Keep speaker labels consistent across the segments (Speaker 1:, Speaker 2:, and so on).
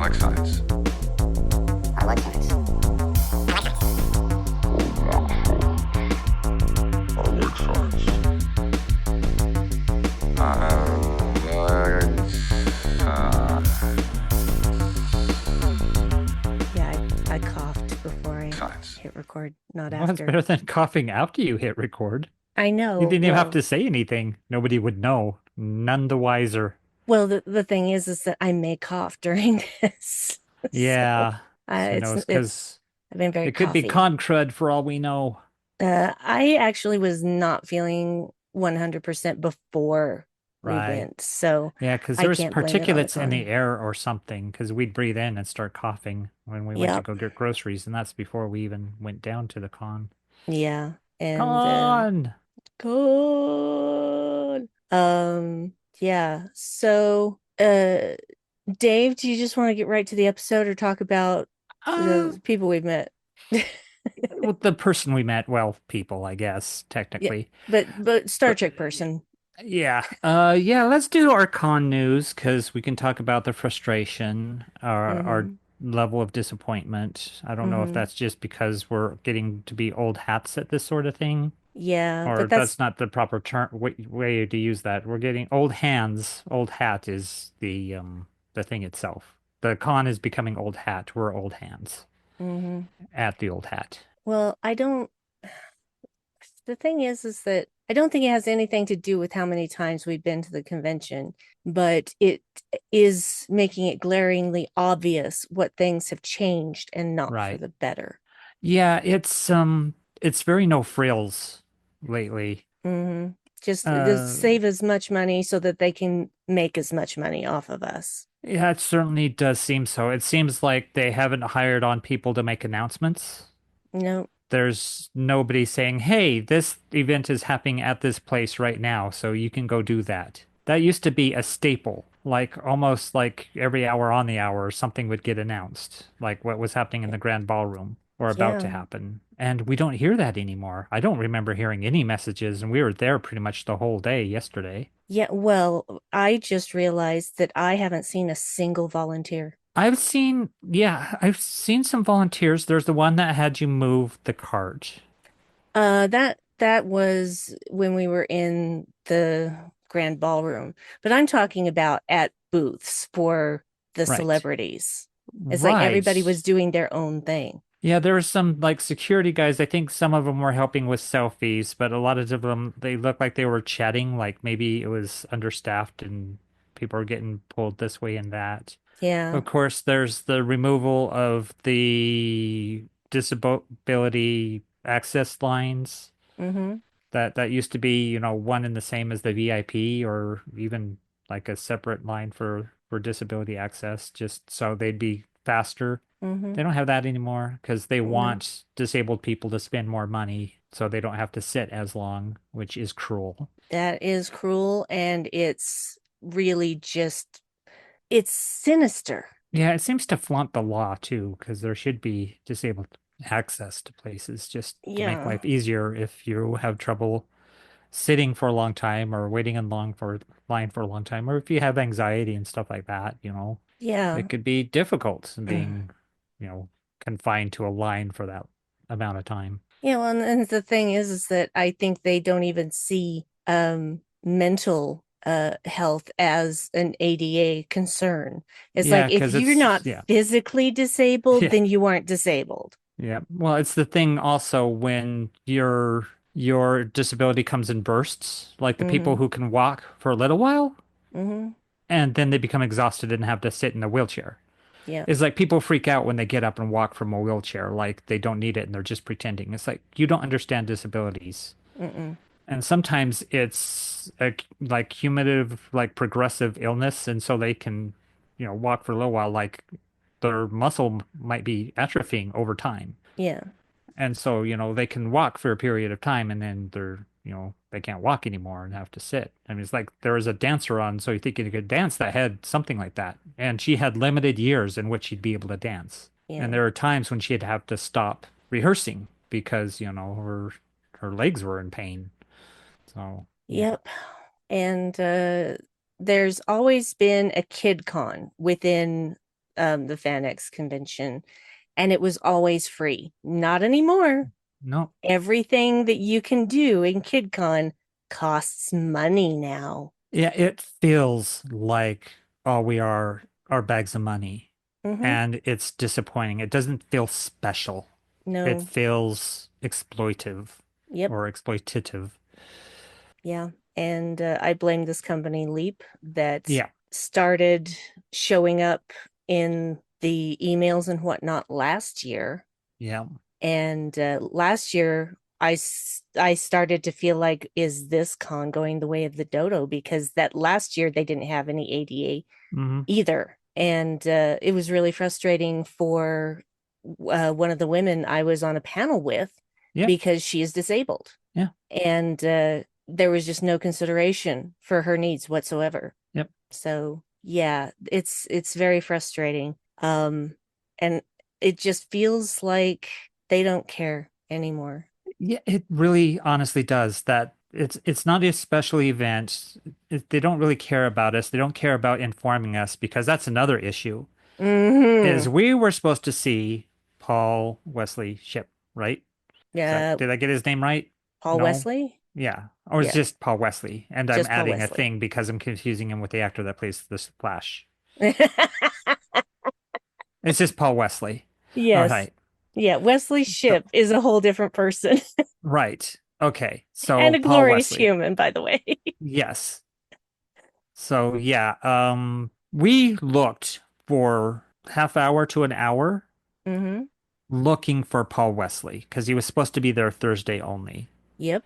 Speaker 1: like science.
Speaker 2: I like science.
Speaker 1: I like science.
Speaker 3: Yeah, I coughed before I
Speaker 1: Science.
Speaker 3: hit record, not
Speaker 4: Well, it's
Speaker 3: after.
Speaker 4: better than coughing after you hit record.
Speaker 3: I
Speaker 4: You
Speaker 3: know.
Speaker 4: didn't even have to say anything. Nobody would know. None the wiser.
Speaker 3: Well, the thing is that I may cough during this. So,
Speaker 4: Yeah. Who knows?
Speaker 3: it's
Speaker 4: Because
Speaker 3: I've been very
Speaker 4: it could be
Speaker 3: coughy.
Speaker 4: con crud for all we know.
Speaker 3: I actually was not feeling 100% before we
Speaker 4: Right.
Speaker 3: went, so
Speaker 4: Yeah, because
Speaker 3: I
Speaker 4: there's
Speaker 3: can't blame it on the
Speaker 4: particulates in the
Speaker 3: con.
Speaker 4: air or something, because we'd breathe in and start coughing when we went to
Speaker 3: Yep.
Speaker 4: go get groceries, and that's before we even went down to the con.
Speaker 3: Yeah. And
Speaker 4: Con!
Speaker 3: good. Yeah. So, Dave, do you just want to get right to the episode or talk about
Speaker 4: Uh,
Speaker 3: the people we've met?
Speaker 4: well, the person we met, well, people, I guess,
Speaker 3: Yeah,
Speaker 4: technically.
Speaker 3: but Star
Speaker 4: But
Speaker 3: Trek person.
Speaker 4: yeah, let's do our con news because we can talk about the frustration, our
Speaker 3: Mm-hmm.
Speaker 4: level of disappointment. I don't know if
Speaker 3: Mm-hmm.
Speaker 4: that's just because we're getting to be old hats at this sort of thing,
Speaker 3: Yeah,
Speaker 4: or
Speaker 3: but
Speaker 4: that's
Speaker 3: that's
Speaker 4: not the proper term way to use that. We're getting old hands. Old hat is the thing itself. The con is becoming old hat. We're old hands
Speaker 3: mm-hmm.
Speaker 4: at the old hat.
Speaker 3: Well, I don't the thing is that I don't think it has anything to do with how many times we've been to the convention, but it is making it glaringly obvious what things have changed and not for
Speaker 4: Right.
Speaker 3: the better.
Speaker 4: Yeah, it's very no frills lately.
Speaker 3: Hmm. Just
Speaker 4: Uh
Speaker 3: save as much money so that they can make as much money off of us.
Speaker 4: yeah, it certainly does seem so. It seems like they haven't hired on people to make announcements.
Speaker 3: No,
Speaker 4: There's nobody saying, "Hey, this event is happening at this place right now, so you can go do that." That used to be a staple. Like almost like every hour on the hour, something would get announced, like what was happening in the grand ballroom or about to
Speaker 3: yeah.
Speaker 4: happen. And we don't hear that anymore. I don't remember hearing any messages, and we were there pretty much the whole day yesterday.
Speaker 3: Yeah, well, I just realized that I haven't seen a single volunteer.
Speaker 4: I've seen some volunteers. There's the one that had you move the cart.
Speaker 3: That was when we were in the grand ballroom, but I'm talking about at booths for the
Speaker 4: Right.
Speaker 3: celebrities. It's like everybody
Speaker 4: Right.
Speaker 3: was doing their own thing.
Speaker 4: Yeah, there were some like security guys. I think some of them were helping with selfies, but a lot of them they looked like they were chatting, like maybe it was understaffed and people were getting pulled this way and that.
Speaker 3: Yeah.
Speaker 4: Of course, there's the removal of the disability access lines.
Speaker 3: Mm-hmm.
Speaker 4: That used to be, one and the same as the VIP or even like a separate line for disability access, just so they'd be faster.
Speaker 3: Mm-hmm.
Speaker 4: They don't have that anymore because they
Speaker 3: No,
Speaker 4: want disabled people to spend more money so they don't have to sit as long, which is cruel.
Speaker 3: that is cruel and it's really just it's sinister.
Speaker 4: Yeah, it seems to flaunt the law too, because there should be disabled access to places just to make
Speaker 3: Yeah.
Speaker 4: life easier if you have trouble sitting for a long time or waiting in long for line for a long time, or if you have anxiety and stuff like that,
Speaker 3: Yeah.
Speaker 4: it could be difficult being, confined to a line for that amount of time.
Speaker 3: Yeah, well, and the thing is that I think they don't even see mental health as an ADA concern. It's like
Speaker 4: Yeah,
Speaker 3: if
Speaker 4: because
Speaker 3: you're
Speaker 4: it's
Speaker 3: not
Speaker 4: yeah,
Speaker 3: physically disabled,
Speaker 4: yeah,
Speaker 3: then you aren't disabled.
Speaker 4: yeah. Well, it's the thing also when your disability comes in bursts, like the people
Speaker 3: Mm-hmm.
Speaker 4: who can walk for a little while
Speaker 3: Mm-hmm.
Speaker 4: and then they become exhausted and have to sit in a wheelchair.
Speaker 3: Yeah.
Speaker 4: It's like people freak out when they get up and walk from a wheelchair, like they don't need it and they're just pretending. It's like you don't understand disabilities.
Speaker 3: Mm-mm.
Speaker 4: And sometimes it's like cumulative, like progressive illness, and so they can, walk for a little while, like their muscle might be atrophying over time.
Speaker 3: Yeah.
Speaker 4: And so, they can walk for a period of time and then they can't walk anymore and have to sit. I mean, it's like there was a dancer on, so you think you could dance that had something like that. And she had limited years in which she'd be able to dance. And
Speaker 3: Yeah.
Speaker 4: there are times when she'd have to stop rehearsing because, her legs were in pain. So, yeah.
Speaker 3: Yep. And there's always been a kid con within the FanX convention, and it was always free. Not anymore.
Speaker 4: No.
Speaker 3: Everything that you can do in KidCon costs money now.
Speaker 4: Yeah, it feels like all we are bags of money.
Speaker 3: Mm-hmm.
Speaker 4: And it's disappointing. It doesn't feel special. It
Speaker 3: No.
Speaker 4: feels exploitive
Speaker 3: Yep.
Speaker 4: or exploitative.
Speaker 3: Yeah. And I blame this company, Leap, that
Speaker 4: Yeah.
Speaker 3: started showing up in the emails and whatnot last year.
Speaker 4: Yeah.
Speaker 3: And last year, I started to feel like, is this con going the way of the dodo? Because that last year they didn't have any ADA
Speaker 4: Hmm.
Speaker 3: either. And it was really frustrating for one of the women I was on a panel with
Speaker 4: Yep.
Speaker 3: because she is disabled.
Speaker 4: Yeah.
Speaker 3: And there was just no consideration for her needs whatsoever.
Speaker 4: Yep.
Speaker 3: So yeah, it's very frustrating. And it just feels like they don't care anymore.
Speaker 4: Yeah, it really honestly does that. It's not a special event. They don't really care about us. They don't care about informing us because that's another issue. Is
Speaker 3: Mm-hmm.
Speaker 4: we were supposed to see Paul Wesley Ship, right?
Speaker 3: Yeah,
Speaker 4: Did I get his name right?
Speaker 3: Paul
Speaker 4: No?
Speaker 3: Wesley.
Speaker 4: Yeah. Or it's
Speaker 3: Yeah,
Speaker 4: just Paul Wesley. And I'm
Speaker 3: just Paul
Speaker 4: adding a
Speaker 3: Wesley.
Speaker 4: thing because I'm confusing him with the actor that plays the Flash. It's just Paul Wesley. All
Speaker 3: Yes.
Speaker 4: right.
Speaker 3: Yeah, Wesley
Speaker 4: So,
Speaker 3: Shipp is a whole different person
Speaker 4: right. Okay.
Speaker 3: and
Speaker 4: So
Speaker 3: a
Speaker 4: Paul
Speaker 3: glorious
Speaker 4: Wesley.
Speaker 3: human, by the way.
Speaker 4: Yes. So yeah, we looked for half hour to an hour
Speaker 3: Mm-hmm.
Speaker 4: looking for Paul Wesley because he was supposed to be there Thursday only.
Speaker 3: Yep.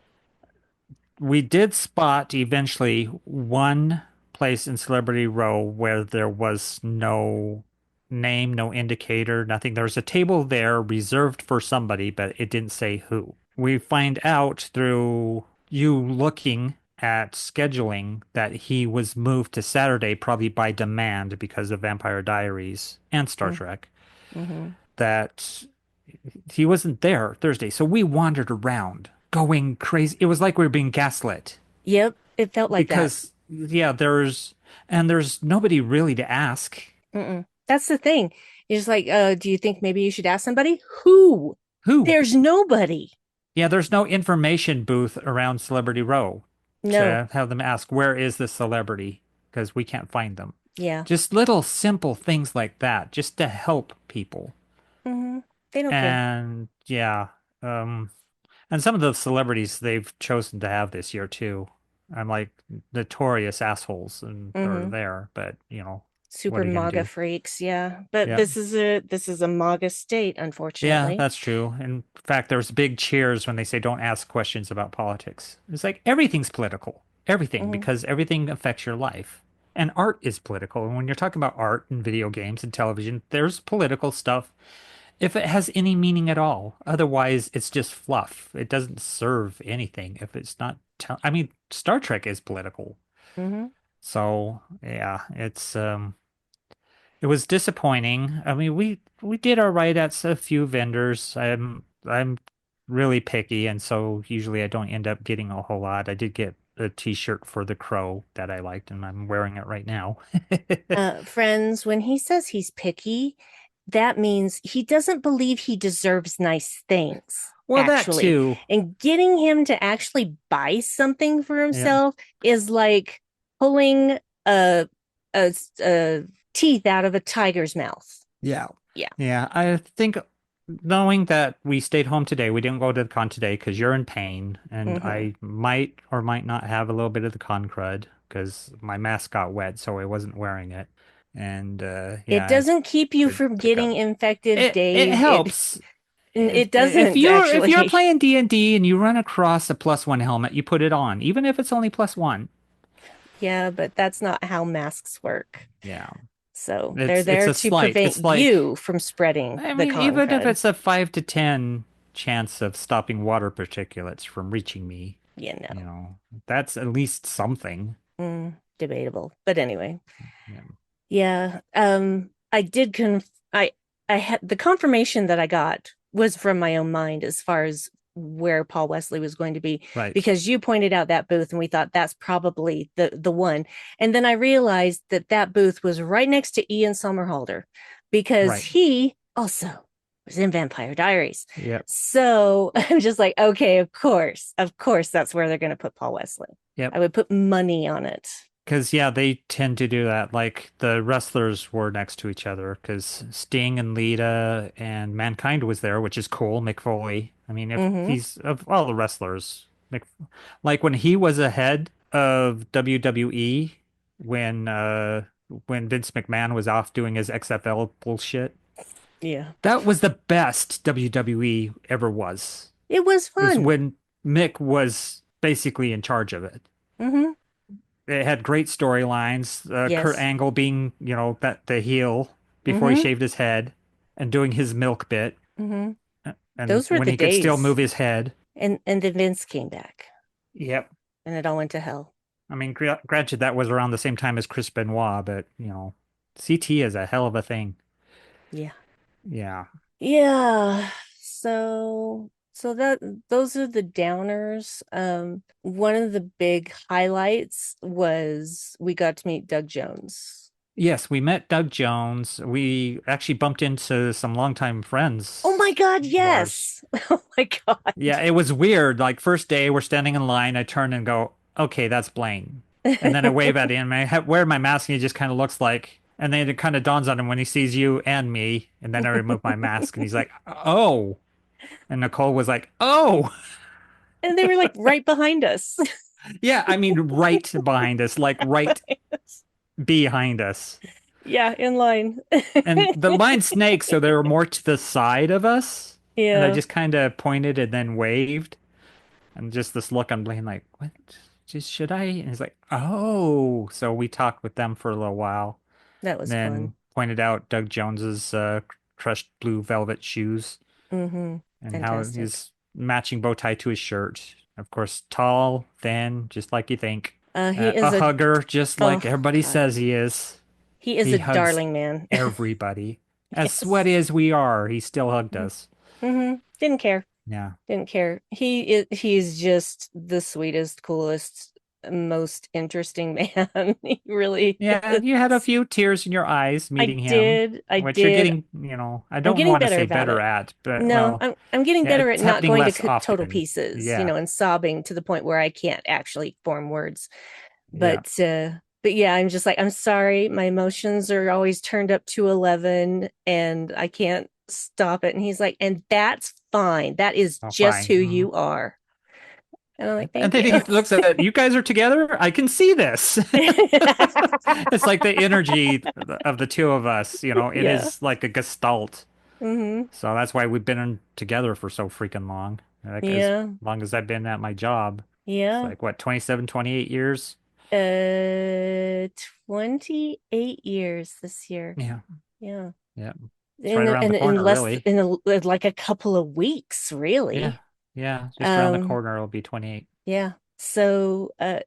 Speaker 4: We did spot eventually one place in Celebrity Row where there was no name, no indicator, nothing. There was a table there reserved for somebody, but it didn't say who. We find out through you looking at scheduling that he was moved to Saturday, probably by demand because of Vampire Diaries and Star Trek,
Speaker 3: Mm-hmm.
Speaker 4: that he wasn't there Thursday. So we wandered around going crazy. It was like we were being gaslit
Speaker 3: Yep. It felt like that.
Speaker 4: because, yeah, there's nobody really to ask.
Speaker 3: Mm-mm. That's the thing. It's just like, do you think maybe you should ask somebody? Who?
Speaker 4: Who?
Speaker 3: There's nobody.
Speaker 4: Yeah, there's no information booth around Celebrity Row
Speaker 3: No.
Speaker 4: to have them ask, where is this celebrity? Because we can't find them.
Speaker 3: Yeah.
Speaker 4: Just little simple things like that, just to help people.
Speaker 3: Mm-hmm. They don't care.
Speaker 4: And yeah, um, and some of the celebrities they've chosen to have this year too. I'm like notorious assholes and are
Speaker 3: Mm-hmm.
Speaker 4: there, but what
Speaker 3: Super
Speaker 4: are you gonna
Speaker 3: MAGA
Speaker 4: do?
Speaker 3: freaks, yeah. But
Speaker 4: Yeah.
Speaker 3: this is a MAGA state,
Speaker 4: Yeah,
Speaker 3: unfortunately.
Speaker 4: that's true. In fact, there's big cheers when they say don't ask questions about politics. It's like everything's political. Everything,
Speaker 3: Mm-hmm.
Speaker 4: because everything affects your life. And art is political. And when you're talking about art and video games and television, there's political stuff if it has any meaning at all. Otherwise, it's just fluff. It doesn't serve anything if it's not I mean, Star Trek is political.
Speaker 3: Mm-hmm.
Speaker 4: So, yeah, it was disappointing. I mean, we did all right at a few vendors. I'm really picky, and so usually I don't end up getting a whole lot. I did get a t-shirt for the Crow that I liked, and I'm wearing it right now.
Speaker 3: Friends, when he says he's picky, that means he doesn't believe he deserves nice things,
Speaker 4: Well, that
Speaker 3: actually.
Speaker 4: too.
Speaker 3: And getting him to actually buy something for
Speaker 4: Yeah.
Speaker 3: himself is like pulling a teeth out of a tiger's mouth.
Speaker 4: Yeah.
Speaker 3: Yeah.
Speaker 4: Yeah, I think knowing that we stayed home today, we didn't go to the con today because you're in pain, and
Speaker 3: Mm-hmm.
Speaker 4: I might or might not have a little bit of the con crud because my mask got wet, so I wasn't wearing it. And
Speaker 3: It
Speaker 4: yeah, I
Speaker 3: doesn't keep you
Speaker 4: could
Speaker 3: from
Speaker 4: pick up.
Speaker 3: getting infected,
Speaker 4: It
Speaker 3: Dave. It
Speaker 4: helps.
Speaker 3: it
Speaker 4: If
Speaker 3: doesn't
Speaker 4: you're
Speaker 3: actually.
Speaker 4: playing D&D and you run across a +1 helmet, you put it on, even if it's only +1.
Speaker 3: Yeah, but that's not how masks work.
Speaker 4: Yeah.
Speaker 3: So they're
Speaker 4: It's
Speaker 3: there
Speaker 4: a
Speaker 3: to
Speaker 4: slight.
Speaker 3: prevent
Speaker 4: It's like
Speaker 3: you from spreading
Speaker 4: I
Speaker 3: the
Speaker 4: mean,
Speaker 3: con
Speaker 4: even if
Speaker 3: crud.
Speaker 4: it's a 5 to 10 chance of stopping water particulates from reaching me,
Speaker 3: You
Speaker 4: you
Speaker 3: know,
Speaker 4: know, that's at least something.
Speaker 3: debatable. But anyway,
Speaker 4: Yeah.
Speaker 3: yeah. I did I had the confirmation that I got was from my own mind as far as where Paul Wesley was going to be,
Speaker 4: Right.
Speaker 3: because you pointed out that booth and we thought that's probably the one. And then I realized that that booth was right next to Ian Somerhalder. because
Speaker 4: Right.
Speaker 3: he also was in Vampire Diaries.
Speaker 4: Yep.
Speaker 3: So I'm just like, okay, of course, that's where they're going to put Paul Wesley. I
Speaker 4: Yep.
Speaker 3: would put money on it.
Speaker 4: Because, yeah, they tend to do that. Like the wrestlers were next to each other because Sting and Lita and Mankind was there, which is cool. Mick Foley. I mean, if
Speaker 3: Mm-hmm.
Speaker 4: he's of all the wrestlers, like when he was ahead of WWE, when uh when Vince McMahon was off doing his XFL bullshit,
Speaker 3: Yeah,
Speaker 4: that was the best WWE ever was.
Speaker 3: it was
Speaker 4: It was
Speaker 3: fun.
Speaker 4: when Mick was basically in charge of it.
Speaker 3: Mm-hmm.
Speaker 4: It had great storylines. Kurt
Speaker 3: Yes.
Speaker 4: Angle being, that the heel before he
Speaker 3: Mm-hmm.
Speaker 4: shaved his head and doing his milk bit,
Speaker 3: Mm-hmm.
Speaker 4: and
Speaker 3: Those were
Speaker 4: when
Speaker 3: the
Speaker 4: he could still
Speaker 3: days.
Speaker 4: move his head.
Speaker 3: And then Vince came back
Speaker 4: Yep.
Speaker 3: and it all went to hell.
Speaker 4: I mean, granted, that was around the same time as Chris Benoit, but CT is a hell of a thing.
Speaker 3: Yeah.
Speaker 4: Yeah.
Speaker 3: Yeah. So that those are the downers. One of the big highlights was we got to meet Doug Jones.
Speaker 4: Yes, we met Doug Jones. We actually bumped into some longtime
Speaker 3: Oh
Speaker 4: friends
Speaker 3: my God,
Speaker 4: of ours.
Speaker 3: yes. Oh my
Speaker 4: Yeah, it was weird. Like first day, we're standing in line. I turn and go, "Okay, that's Blaine." And then I wave at him. Wear my mask, and he just kind of looks like. And then it kind of dawns on him when he sees you and me. And then I remove my mask, and he's like, "Oh." And Nicole was like, "Oh."
Speaker 3: And they were like right behind us.
Speaker 4: Yeah, I mean, right behind us, like right behind us.
Speaker 3: Yeah, in line.
Speaker 4: And the line snakes, so they were more to the side of us. And I
Speaker 3: Yeah,
Speaker 4: just kind of pointed and then waved. And just this look on Blaine, like, what? Just should I? And he's like, oh. So we talked with them for a little while.
Speaker 3: that
Speaker 4: And
Speaker 3: was fun.
Speaker 4: then pointed out Doug Jones's crushed blue velvet shoes
Speaker 3: Mm-hmm.
Speaker 4: and how
Speaker 3: Fantastic.
Speaker 4: his matching bow tie to his shirt. Of course, tall, thin, just like you think.
Speaker 3: He
Speaker 4: A
Speaker 3: is a
Speaker 4: hugger, just
Speaker 3: oh
Speaker 4: like everybody
Speaker 3: God.
Speaker 4: says he is.
Speaker 3: He is
Speaker 4: He
Speaker 3: a
Speaker 4: hugs
Speaker 3: darling man.
Speaker 4: everybody. As sweaty
Speaker 3: Yes.
Speaker 4: as we are, he still hugged us.
Speaker 3: Mm-hmm. Didn't care.
Speaker 4: Yeah.
Speaker 3: Didn't care. He's just the sweetest, coolest, most interesting man. He really
Speaker 4: Yeah, you had a
Speaker 3: is.
Speaker 4: few tears in your eyes meeting him,
Speaker 3: I
Speaker 4: which you're
Speaker 3: did.
Speaker 4: getting, I
Speaker 3: I'm
Speaker 4: don't
Speaker 3: getting
Speaker 4: want to
Speaker 3: better
Speaker 4: say
Speaker 3: about
Speaker 4: better
Speaker 3: it.
Speaker 4: at, but
Speaker 3: No,
Speaker 4: well,
Speaker 3: I'm getting
Speaker 4: yeah,
Speaker 3: better at
Speaker 4: it's
Speaker 3: not
Speaker 4: happening
Speaker 3: going to
Speaker 4: less
Speaker 3: total
Speaker 4: often.
Speaker 3: pieces,
Speaker 4: Yeah,
Speaker 3: and sobbing to the point where I can't actually form words.
Speaker 4: yeah.
Speaker 3: But yeah, I'm just like, I'm sorry, my emotions are always turned up to 11 and I can't stop it. And he's like, and that's fine. That is
Speaker 4: Oh,
Speaker 3: just
Speaker 4: fine.
Speaker 3: who you are. And I'm like,
Speaker 4: And
Speaker 3: thank
Speaker 4: then
Speaker 3: you.
Speaker 4: he looks at you guys are together. I can see this. It's like the energy of the two of us. It
Speaker 3: Yeah.
Speaker 4: is like a gestalt.
Speaker 3: Hmm.
Speaker 4: So that's why we've been together for so freaking long. Like as
Speaker 3: Yeah.
Speaker 4: long as I've been at my job. It's
Speaker 3: Yeah.
Speaker 4: like what, 27, 28 years?
Speaker 3: Uh, 28 years this year.
Speaker 4: Yeah.
Speaker 3: Yeah.
Speaker 4: Yeah. It's right around the
Speaker 3: In
Speaker 4: corner,
Speaker 3: less
Speaker 4: really.
Speaker 3: in like a couple of weeks,
Speaker 4: Yeah.
Speaker 3: really.
Speaker 4: Yeah. Just around the
Speaker 3: Um,
Speaker 4: corner, it'll be 28.
Speaker 3: Yeah. So, and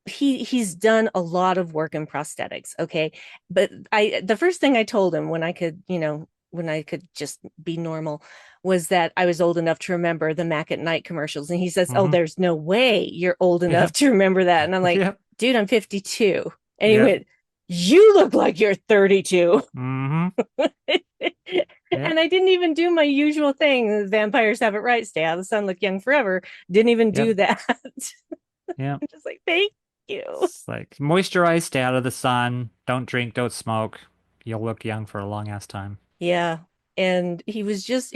Speaker 3: he's done a lot of work in prosthetics. Okay. But the first thing I told him when I could just be normal was that I was old enough to remember the Mac at Night commercials. And he says, "Oh,
Speaker 4: Mm-hmm.
Speaker 3: there's no way you're old enough
Speaker 4: Yep.
Speaker 3: to remember that." And I'm like,
Speaker 4: Yep.
Speaker 3: dude, I'm 52. And he
Speaker 4: Yep.
Speaker 3: went, "You look like you're 32."
Speaker 4: Mm-hmm.
Speaker 3: And
Speaker 4: Yep.
Speaker 3: I didn't even do my usual thing. Vampires have it right. Stay out of the sun, look young forever. Didn't even do
Speaker 4: Yep.
Speaker 3: that.
Speaker 4: Yep.
Speaker 3: I'm just like, thank you.
Speaker 4: It's like moisturize, stay out of the sun, don't drink, don't smoke. You'll look young for a long ass time.
Speaker 3: Yeah. And he was just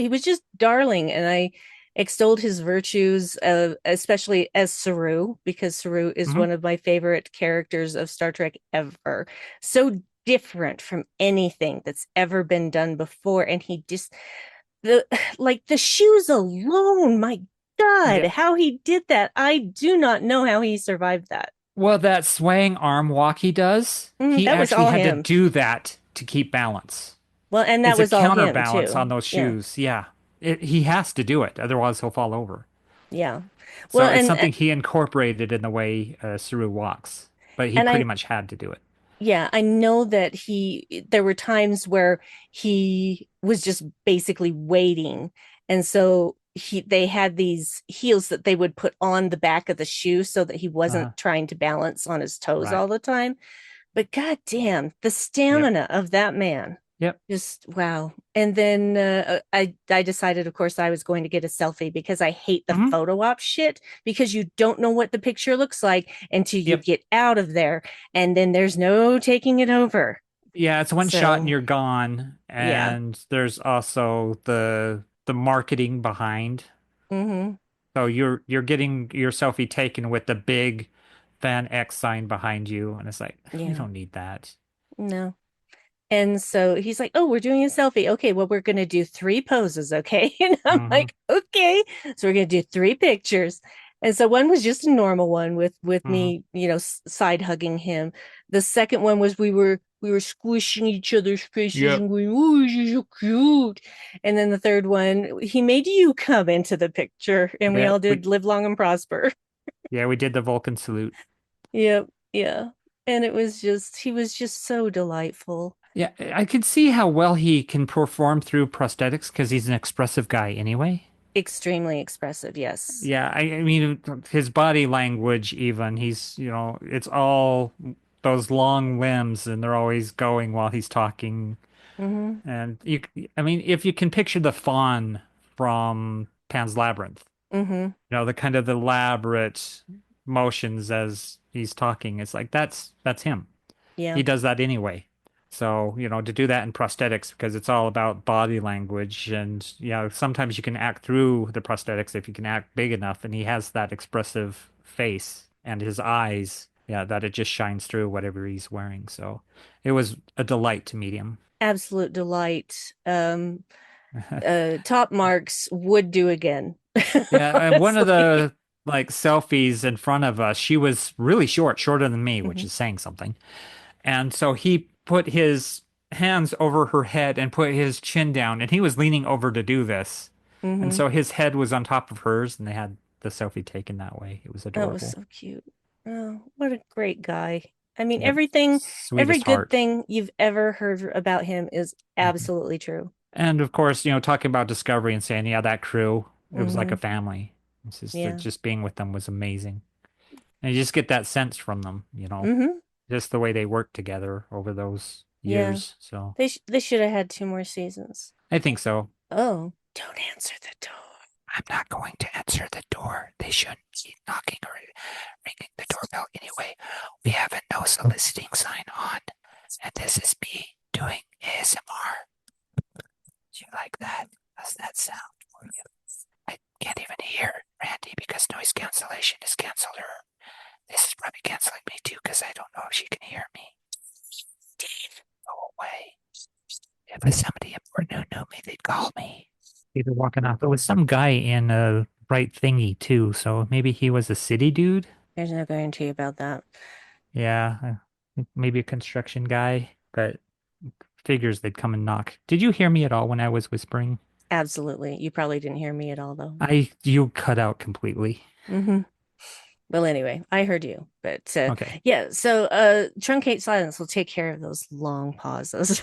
Speaker 3: darling. And I extolled his virtues, especially as Saru, because Saru is
Speaker 4: Mm-hmm.
Speaker 3: one of my favorite characters of Star Trek ever. So different from anything that's ever been done before. And he just, the like the shoes alone, my God,
Speaker 4: Yep.
Speaker 3: how he did that. I do not know how he survived that.
Speaker 4: Well, that swaying arm walk he does, he
Speaker 3: That was
Speaker 4: actually
Speaker 3: all
Speaker 4: had to
Speaker 3: him.
Speaker 4: do that to keep balance.
Speaker 3: Well, and that
Speaker 4: It's a
Speaker 3: was all him
Speaker 4: counterbalance
Speaker 3: too.
Speaker 4: on those
Speaker 3: Yeah.
Speaker 4: shoes. Yeah. He has to do it, otherwise he'll fall over.
Speaker 3: Yeah.
Speaker 4: So
Speaker 3: Well,
Speaker 4: it's something he incorporated in the way Saru walks, but he
Speaker 3: and
Speaker 4: pretty
Speaker 3: I
Speaker 4: much had to do it.
Speaker 3: yeah, I know that there were times where he was just basically waiting. And so they had these heels that they would put on the back of the shoe so that he
Speaker 4: Uh,
Speaker 3: wasn't trying to balance on his toes
Speaker 4: right.
Speaker 3: all the time. But goddamn, the
Speaker 4: Yep.
Speaker 3: stamina of that man.
Speaker 4: Yep.
Speaker 3: Just wow. And then I decided, of course, I was going to get a selfie because I hate the
Speaker 4: Hmm.
Speaker 3: photo op shit because you don't know what the picture looks like until you
Speaker 4: Yep.
Speaker 3: get out of there, and then there's no taking it over.
Speaker 4: Yeah, it's one shot and
Speaker 3: So
Speaker 4: you're gone.
Speaker 3: yeah.
Speaker 4: And there's also the marketing behind.
Speaker 3: Mm-hmm.
Speaker 4: So you're getting your selfie taken with the big Fan X sign behind you, and it's like you
Speaker 3: Yeah.
Speaker 4: don't need that.
Speaker 3: No. And so he's like, "Oh, we're doing a selfie. Okay, well, we're going to do three poses, okay?" And I'm
Speaker 4: Hmm.
Speaker 3: like, "Okay." So we're going to do three pictures. And so one was just a normal one with
Speaker 4: Hmm.
Speaker 3: me, side hugging him. The second one was we were squishing each other's faces
Speaker 4: Yep.
Speaker 3: and going, "Oh, you're so cute." And then the third one, he made you come into the picture, and we
Speaker 4: Yeah.
Speaker 3: all did live long and prosper.
Speaker 4: We did the Vulcan salute.
Speaker 3: Yep, yeah. And it was just he was just so delightful.
Speaker 4: Yeah, I could see how well he can perform through prosthetics because he's an expressive guy anyway.
Speaker 3: Extremely expressive, yes.
Speaker 4: Yeah, I mean his body language even it's all those long limbs and they're always going while he's talking.
Speaker 3: Mm-hmm.
Speaker 4: And I mean if you can picture the faun from Pan's Labyrinth,
Speaker 3: Mm-hmm.
Speaker 4: the kind of elaborate motions as he's talking, it's like that's him.
Speaker 3: Yeah,
Speaker 4: He does that anyway. So, to do that in prosthetics because it's all about body language and sometimes you can act through the prosthetics if you can act big enough and he has that expressive face and his eyes, yeah, that it just shines through whatever he's wearing. So, it was a delight to meet him.
Speaker 3: absolute delight. Top marks would do again.
Speaker 4: Yeah, and one of
Speaker 3: Honestly.
Speaker 4: the like selfies in front of us, she was really short, shorter than me, which
Speaker 3: Hmm.
Speaker 4: is saying something. And so he put his hands over her head and put his chin down, and he was leaning over to do this. And
Speaker 3: Hmm.
Speaker 4: so his head was on top of hers, and they had the selfie taken that way. It was
Speaker 3: That was
Speaker 4: adorable.
Speaker 3: so cute. Oh, what a great guy. I mean,
Speaker 4: Yep.
Speaker 3: every
Speaker 4: Sweetest
Speaker 3: good
Speaker 4: heart.
Speaker 3: thing you've ever heard about him is
Speaker 4: Mhm.
Speaker 3: absolutely true.
Speaker 4: And of course, talking about Discovery and saying, yeah, that crew, it was like a
Speaker 3: Hmm.
Speaker 4: family. It's
Speaker 3: Yeah.
Speaker 4: just being with them was amazing. And you just get that sense from them,
Speaker 3: Hmm.
Speaker 4: just the way they worked together over those
Speaker 3: Yeah.
Speaker 4: years. So
Speaker 3: They should have had two more seasons.
Speaker 4: I think so.
Speaker 3: Oh, don't answer the door.
Speaker 4: I'm not going to answer the door. They shouldn't be knocking or ringing the doorbell anyway. We have a no soliciting sign on, and this is me doing ASMR. Do you like that? How's that sound for you? I can't even hear Randy because noise cancellation is canceled her. This is probably canceling me too because I don't know if she can hear me. Steve, go away. If somebody important who knew me, they'd call me. Either walking off. There was some guy in a bright thingy too, so maybe he was a city dude.
Speaker 3: There's no guarantee about that.
Speaker 4: Yeah, maybe a construction guy, but figures they'd come and knock. Did you hear me at all when I was whispering?
Speaker 3: Absolutely. You probably didn't hear me at all, though.
Speaker 4: You cut out completely.
Speaker 3: Hmm. Well, anyway, I heard you, but
Speaker 4: Okay.
Speaker 3: yeah. So, truncate silence will take care of those long pauses.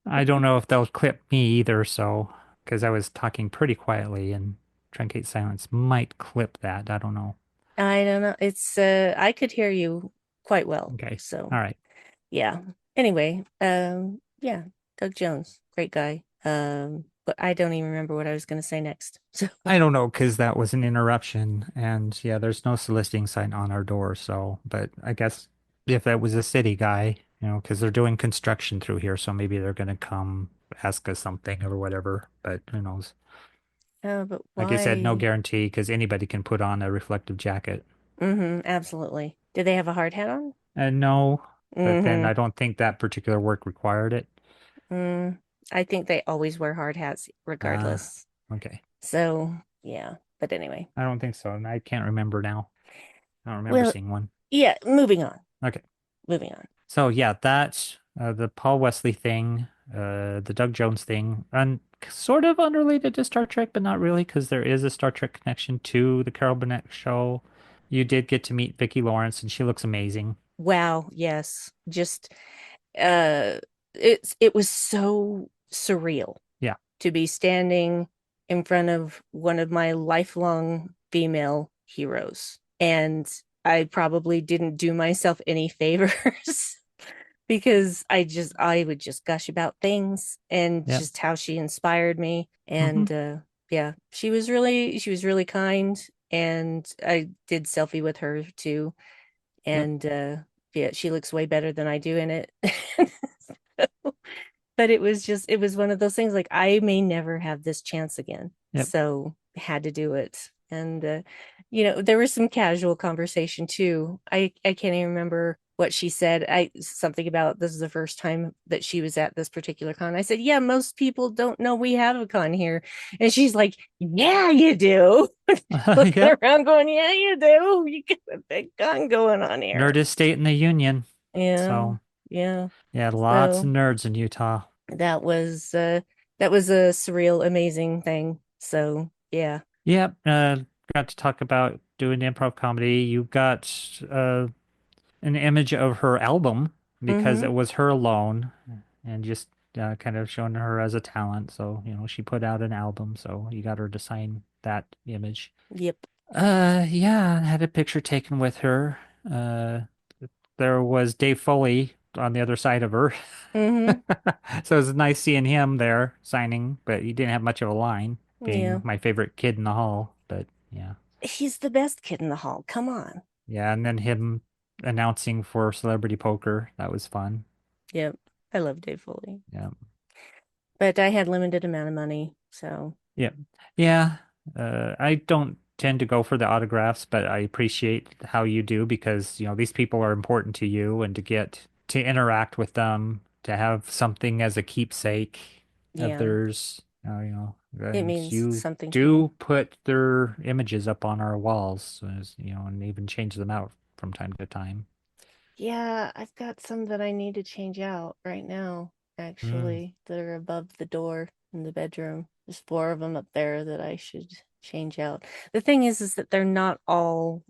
Speaker 4: I don't know if they'll clip me either, so because I was talking pretty quietly and truncate silence might clip that. I don't know.
Speaker 3: I don't know. It's I could hear you quite well.
Speaker 4: Okay.
Speaker 3: So,
Speaker 4: All right.
Speaker 3: yeah. Anyway, yeah, Doug Jones, great guy. But I don't even remember what I was going to say next. So,
Speaker 4: I don't know because that was an interruption, and yeah, there's no soliciting sign on our door. So, but I guess if that was a city guy, because they're doing construction through here, so maybe they're gonna come ask us something or whatever. But who knows?
Speaker 3: but
Speaker 4: Like I said, no
Speaker 3: why?
Speaker 4: guarantee because anybody can put on a reflective jacket.
Speaker 3: Mm-hmm, absolutely. Did they have a hard hat on?
Speaker 4: And no, but then
Speaker 3: Mm-hmm.
Speaker 4: I don't think that particular work required it.
Speaker 3: Mm, I think they always wear hard hats
Speaker 4: Uh,
Speaker 3: regardless.
Speaker 4: okay.
Speaker 3: So, yeah. But anyway.
Speaker 4: I don't think so, and I can't remember now. I don't remember
Speaker 3: Well,
Speaker 4: seeing one.
Speaker 3: yeah, moving on.
Speaker 4: Okay.
Speaker 3: Moving on.
Speaker 4: So yeah, that the Paul Wesley thing, the Doug Jones thing, and sort of unrelated to Star Trek, but not really, because there is a Star Trek connection to the Carol Burnett show. You did get to meet Vicki Lawrence, and she looks amazing.
Speaker 3: Wow, yes. Just uh it was so surreal
Speaker 4: Yeah,
Speaker 3: to be standing in front of one of my lifelong female heroes. And I probably didn't do myself any favors because I would just gush about things and
Speaker 4: Yep.
Speaker 3: just how she inspired me.
Speaker 4: Hmm.
Speaker 3: And yeah, she was really kind. And I did selfie with her too.
Speaker 4: Yep.
Speaker 3: And yeah, she looks way better than I do in it. But it was one of those things like I may never have this chance again.
Speaker 4: Yep.
Speaker 3: So had to do it. And there was some casual conversation too. I can't even remember what she said. I something about this is the first time that she was at this particular con. I said, "Yeah, most people don't know we have a con here." And she's like, "Yeah, you do." Looking
Speaker 4: Yep.
Speaker 3: around going, "Yeah, you do. You got a big con going on here."
Speaker 4: Nerdist state in the union.
Speaker 3: Yeah.
Speaker 4: So
Speaker 3: Yeah.
Speaker 4: yeah, lots of
Speaker 3: So
Speaker 4: nerds in Utah.
Speaker 3: that was uh that was a surreal, amazing thing. So yeah.
Speaker 4: Yep. Got to talk about doing improv comedy. You got an image of her album because
Speaker 3: Mm-hmm.
Speaker 4: it was her alone and just kind of showing her as a talent. So, she put out an album, so you got her to sign that image.
Speaker 3: Yep.
Speaker 4: Yeah, I had a picture taken with her. Uh, there was Dave Foley on the other side of her.
Speaker 3: Mm-hmm.
Speaker 4: So it was nice seeing him there signing, but he didn't have much of a line, being
Speaker 3: Yeah.
Speaker 4: my favorite kid in the hall. But yeah.
Speaker 3: He's the best kid in the hall. Come on.
Speaker 4: Yeah, and then him announcing for Celebrity Poker. That was fun.
Speaker 3: Yep. I love Dave Foley.
Speaker 4: Yeah.
Speaker 3: But I had limited amount of money, so
Speaker 4: Yeah. Yeah. I don't tend to go for the autographs, but I appreciate how you do because, these people are important to you and to get to interact with them, to have something as a keepsake of
Speaker 3: yeah,
Speaker 4: theirs,
Speaker 3: it
Speaker 4: and
Speaker 3: means
Speaker 4: you
Speaker 3: something to me.
Speaker 4: do put their images up on our walls, and even change them out from time to time.
Speaker 3: Yeah, I've got some that I need to change out right now,
Speaker 4: Mm.
Speaker 3: actually, that are above the door in the bedroom. There's four of them up there that I should change out. The thing is that they're not all,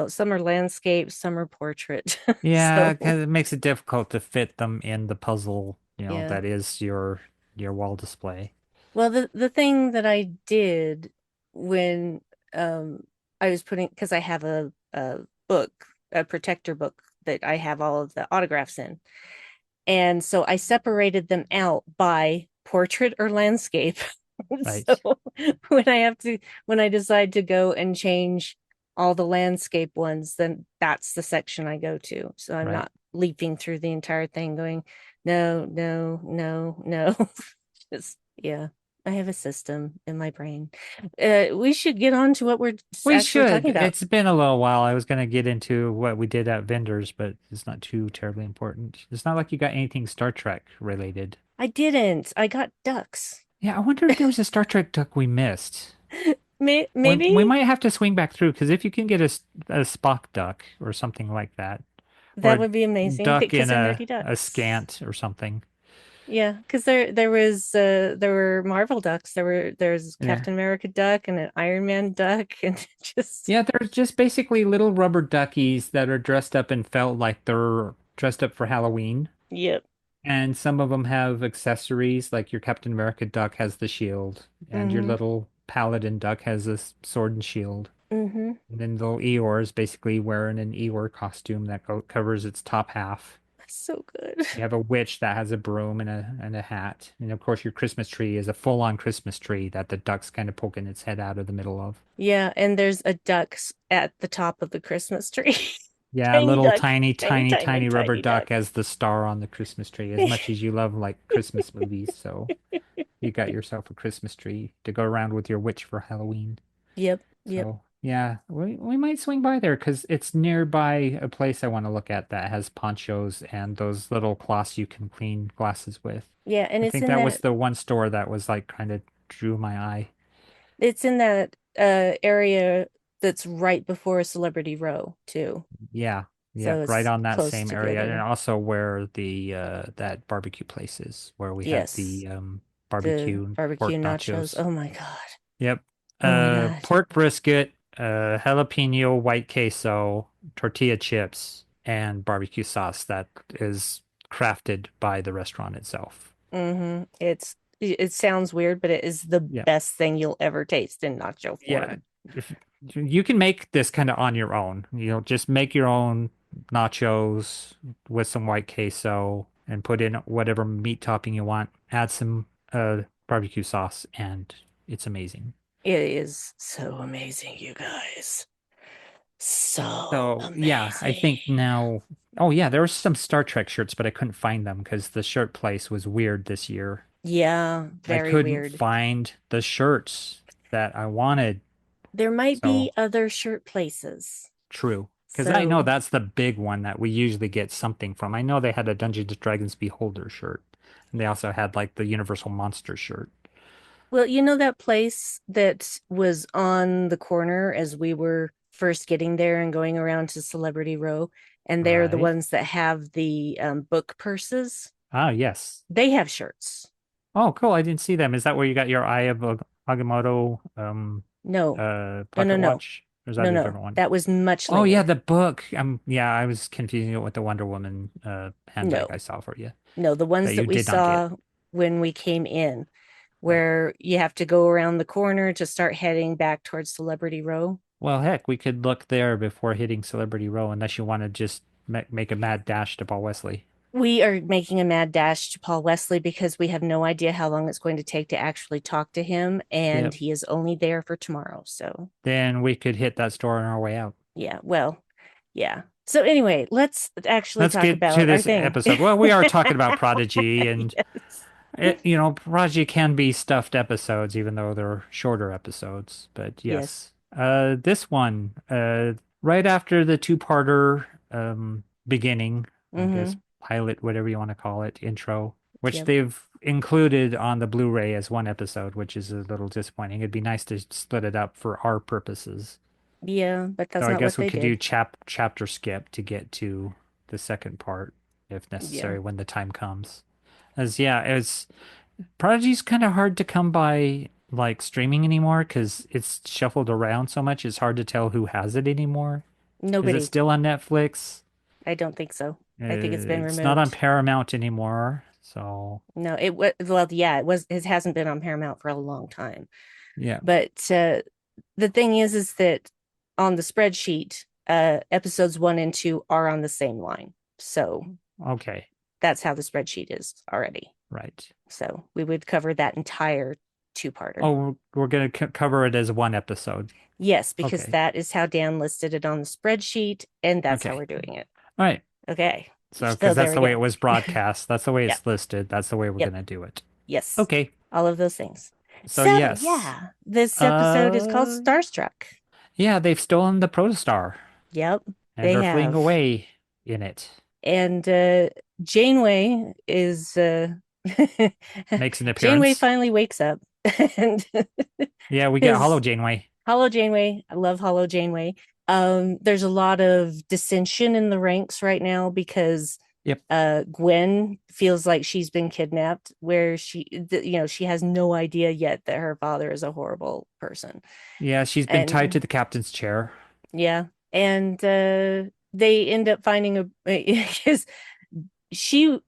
Speaker 3: some are landscape, some are portrait.
Speaker 4: Yeah,
Speaker 3: So,
Speaker 4: 'cause it makes it difficult to fit them in the puzzle,
Speaker 3: yeah.
Speaker 4: that is your wall display.
Speaker 3: Well, the thing that I did when um I was putting because I have a book, a protector book that I have all of the autographs in. And so I separated them out by portrait or landscape. So
Speaker 4: Right.
Speaker 3: when I have to, when I decide to go and change all the landscape ones, then that's the section I go to. So I'm
Speaker 4: Right.
Speaker 3: not leaping through the entire thing going, no, no, no, no. Just, yeah, I have a system in my brain. We should get on to what we're
Speaker 4: We
Speaker 3: actually
Speaker 4: should.
Speaker 3: talking about.
Speaker 4: It's been a little while. I was going to get into what we did at vendors, but it's not too terribly important. It's not like you got anything Star Trek related.
Speaker 3: I didn't. I got ducks.
Speaker 4: Yeah, I wonder if there was a Star Trek duck we missed. We
Speaker 3: Maybe
Speaker 4: might have to swing back through because if you can get a Spock duck or something like that, or
Speaker 3: that
Speaker 4: a
Speaker 3: would be amazing
Speaker 4: duck
Speaker 3: because
Speaker 4: in
Speaker 3: they're nerdy
Speaker 4: a
Speaker 3: ducks.
Speaker 4: scant or something.
Speaker 3: Yeah, because there were Marvel ducks. There's
Speaker 4: Yeah.
Speaker 3: Captain America duck and an Iron Man duck and just
Speaker 4: Yeah, they're just basically little rubber duckies that are dressed up and felt like they're dressed up for Halloween.
Speaker 3: yep.
Speaker 4: And some of them have accessories, like your Captain America duck has the shield, and your
Speaker 3: Mm-hmm.
Speaker 4: little Paladin duck has a sword and shield.
Speaker 3: Mm-hmm.
Speaker 4: And then little Eeyore is basically wearing an Eeyore costume that covers its top half.
Speaker 3: So good.
Speaker 4: You have a witch that has a broom and a hat. And of course, your Christmas tree is a full-on Christmas tree that the duck's kind of poking its head out of the middle of.
Speaker 3: Yeah, and there's a duck at the top of the Christmas tree.
Speaker 4: Yeah,
Speaker 3: Tiny
Speaker 4: little
Speaker 3: duck.
Speaker 4: tiny,
Speaker 3: Tiny,
Speaker 4: tiny,
Speaker 3: tiny,
Speaker 4: tiny rubber
Speaker 3: tiny duck.
Speaker 4: duck as the star on the Christmas tree, as much as you love like Christmas movies. So you got yourself a Christmas tree to go around with your witch for Halloween.
Speaker 3: Yep. Yep.
Speaker 4: So yeah, we might swing by there because it's nearby a place I want to look at that has ponchos and those little cloths you can clean glasses with.
Speaker 3: Yeah, and
Speaker 4: I think that was the one store that was like kind of drew my eye.
Speaker 3: it's in that area that's right before Celebrity Row too.
Speaker 4: Yeah.
Speaker 3: So
Speaker 4: Yep, right
Speaker 3: it's
Speaker 4: on that
Speaker 3: close
Speaker 4: same area, and
Speaker 3: together.
Speaker 4: also where the that barbecue place is, where we had
Speaker 3: Yes.
Speaker 4: the
Speaker 3: The
Speaker 4: barbecue
Speaker 3: barbecue
Speaker 4: pork
Speaker 3: nachos.
Speaker 4: nachos.
Speaker 3: Oh my God.
Speaker 4: Yep.
Speaker 3: Oh my God.
Speaker 4: Pork brisket, jalapeno white queso, tortilla chips, and barbecue sauce that is crafted by the restaurant itself.
Speaker 3: It sounds weird, but it is the
Speaker 4: Yeah.
Speaker 3: best thing you'll ever taste in nacho
Speaker 4: Yeah.
Speaker 3: form.
Speaker 4: If you can make this kind of on your own, just make your own nachos with some white queso and put in whatever meat topping you want. Add some barbecue sauce, and it's amazing.
Speaker 3: It is so amazing, you guys. So
Speaker 4: So yeah, I think
Speaker 3: amazing.
Speaker 4: now. Oh yeah, there were some Star Trek shirts, but I couldn't find them because the shirt place was weird this year.
Speaker 3: Yeah,
Speaker 4: I
Speaker 3: very
Speaker 4: couldn't
Speaker 3: weird.
Speaker 4: find the shirts that I wanted.
Speaker 3: There might be
Speaker 4: So
Speaker 3: other shirt places.
Speaker 4: true. Because I know
Speaker 3: So,
Speaker 4: that's the big one that we usually get something from. I know they had a Dungeons and Dragons Beholder shirt. And they also had like the Universal Monster shirt.
Speaker 3: well, you know that place that was on the corner as we were first getting there and going around to Celebrity Row, and they're the
Speaker 4: Right.
Speaker 3: ones that have the book purses.
Speaker 4: Ah, yes.
Speaker 3: They have shirts.
Speaker 4: Oh, cool. I didn't see them. Is that where you got your Eye of Agamotto
Speaker 3: No, no, no,
Speaker 4: pocket
Speaker 3: no,
Speaker 4: watch? Or is that
Speaker 3: no,
Speaker 4: a
Speaker 3: no.
Speaker 4: different one?
Speaker 3: That was much
Speaker 4: Oh yeah,
Speaker 3: later.
Speaker 4: the book. Yeah, I was confusing it with the Wonder Woman handbag
Speaker 3: No,
Speaker 4: I saw for you
Speaker 3: no, the
Speaker 4: that
Speaker 3: ones
Speaker 4: you
Speaker 3: that we
Speaker 4: did not get.
Speaker 3: saw when we came in,
Speaker 4: Right.
Speaker 3: where you have to go around the corner to start heading back towards Celebrity Row.
Speaker 4: Well, heck, we could look there before hitting Celebrity Row unless you want to just make a mad dash to Paul Wesley.
Speaker 3: We are making a mad dash to Paul Wesley because we have no idea how long it's going to take to actually talk to him, and
Speaker 4: Yep.
Speaker 3: he is only there for tomorrow. So,
Speaker 4: Then we could hit that store on our way out.
Speaker 3: yeah, well, yeah. So, anyway, let's actually
Speaker 4: Let's
Speaker 3: talk
Speaker 4: get to
Speaker 3: about our
Speaker 4: this
Speaker 3: thing.
Speaker 4: episode. Well, we are talking about Prodigy, and
Speaker 3: Yes.
Speaker 4: Prodigy can be stuffed episodes, even though they're shorter episodes. But
Speaker 3: Yes.
Speaker 4: yes, this one, right after the two-parter beginning, I guess
Speaker 3: Mm-hmm.
Speaker 4: pilot, whatever you want to call it, intro, which
Speaker 3: Yep.
Speaker 4: they've included on the Blu-ray as one episode, which is a little disappointing. It'd be nice to split it up for our purposes.
Speaker 3: Yeah, but
Speaker 4: So
Speaker 3: that's
Speaker 4: I
Speaker 3: not what
Speaker 4: guess we
Speaker 3: they
Speaker 4: could do
Speaker 3: did.
Speaker 4: chapter skip to get to the second part, if
Speaker 3: Yeah.
Speaker 4: necessary, when the time comes. As yeah, it's Prodigy's kind of hard to come by like streaming anymore because it's shuffled around so much. It's hard to tell who has it anymore. Is it
Speaker 3: Nobody.
Speaker 4: still on Netflix?
Speaker 3: I don't think so. I think it's been
Speaker 4: It's not on
Speaker 3: removed.
Speaker 4: Paramount anymore. So
Speaker 3: No, it was, well, yeah, it was, it hasn't been on Paramount for a long time.
Speaker 4: yeah,
Speaker 3: But the thing is that on the spreadsheet, episodes 1 and 2 are on the same line. So
Speaker 4: okay,
Speaker 3: that's how the spreadsheet is already.
Speaker 4: right.
Speaker 3: So we would cover that entire two-parter.
Speaker 4: Oh, we're gonna cover it as one episode.
Speaker 3: Yes, because
Speaker 4: Okay,
Speaker 3: that is how Dan listed it on the spreadsheet, and that's how
Speaker 4: okay,
Speaker 3: we're doing it.
Speaker 4: all right.
Speaker 3: Okay.
Speaker 4: So,
Speaker 3: So
Speaker 4: because
Speaker 3: there
Speaker 4: that's
Speaker 3: we
Speaker 4: the way it
Speaker 3: go.
Speaker 4: was broadcast, that's the way
Speaker 3: Yep.
Speaker 4: it's listed, that's the way we're
Speaker 3: Yep.
Speaker 4: gonna do it.
Speaker 3: Yes.
Speaker 4: Okay,
Speaker 3: All of those things.
Speaker 4: so
Speaker 3: So
Speaker 4: yes,
Speaker 3: yeah, this episode is called
Speaker 4: uh,
Speaker 3: Starstruck.
Speaker 4: yeah, they've stolen the protostar
Speaker 3: Yep,
Speaker 4: and
Speaker 3: they
Speaker 4: are fleeing
Speaker 3: have.
Speaker 4: away in it.
Speaker 3: And Janeway is
Speaker 4: Makes an
Speaker 3: Janeway
Speaker 4: appearance.
Speaker 3: finally wakes up and
Speaker 4: Yeah, we get Hollow
Speaker 3: because
Speaker 4: Janeway.
Speaker 3: Hollow Janeway, I love Hollow Janeway. There's a lot of dissension in the ranks right now because
Speaker 4: Yep.
Speaker 3: Gwen feels like she's been kidnapped, where she has no idea yet that her father is a horrible person.
Speaker 4: Yeah, she's been tied to
Speaker 3: And
Speaker 4: the captain's chair.
Speaker 3: yeah, and they end up finding a because she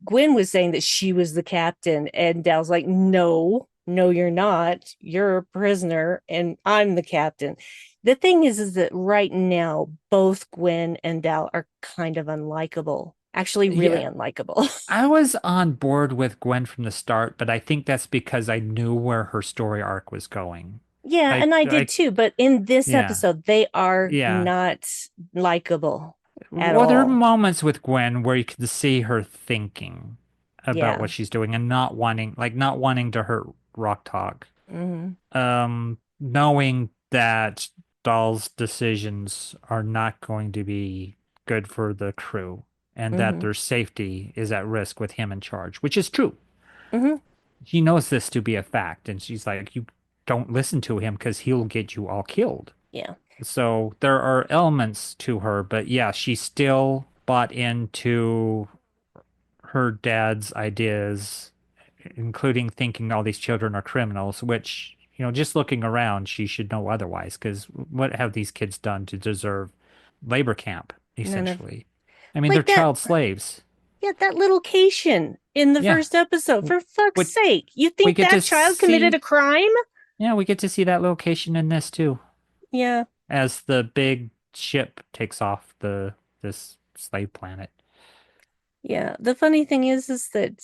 Speaker 3: Gwen was saying that she was the captain, and Dal's like, no, no, you're not. You're a prisoner, and I'm the captain. The thing is that right now, both Gwen and Dal are kind of unlikable. Actually, really
Speaker 4: Yeah,
Speaker 3: unlikable.
Speaker 4: I was on board with Gwen from the start, but I think that's because I knew where her story arc was going.
Speaker 3: Yeah, and I did
Speaker 4: I,
Speaker 3: too. But in this
Speaker 4: yeah,
Speaker 3: episode, they are
Speaker 4: yeah.
Speaker 3: not likable at
Speaker 4: Well, there are
Speaker 3: all.
Speaker 4: moments with Gwen where you can see her thinking about
Speaker 3: Yeah.
Speaker 4: what she's doing and not wanting to hurt Rock Talk.
Speaker 3: Hmm.
Speaker 4: Knowing that Dahl's decisions are not going to be good for the crew and that
Speaker 3: Hmm.
Speaker 4: their safety is at risk with him in charge, which is true.
Speaker 3: Hmm.
Speaker 4: He knows this to be a fact, and she's like, you don't listen to him because he'll get you all killed.
Speaker 3: Yeah.
Speaker 4: So there are elements to her, but yeah, she still bought into her dad's ideas, including thinking all these children are criminals, which, just looking around, she should know otherwise, because what have these kids done to deserve labor camp,
Speaker 3: None of
Speaker 4: essentially? I mean, they're
Speaker 3: like that.
Speaker 4: child slaves.
Speaker 3: Yeah, that little Cation in the
Speaker 4: Yeah.
Speaker 3: first episode. For fuck's
Speaker 4: What
Speaker 3: sake, you
Speaker 4: we
Speaker 3: think
Speaker 4: get to
Speaker 3: that child committed a
Speaker 4: see,
Speaker 3: crime?
Speaker 4: yeah, we get to see that location in this too,
Speaker 3: Yeah.
Speaker 4: as the big ship takes off the this slave planet.
Speaker 3: Yeah. The funny thing is that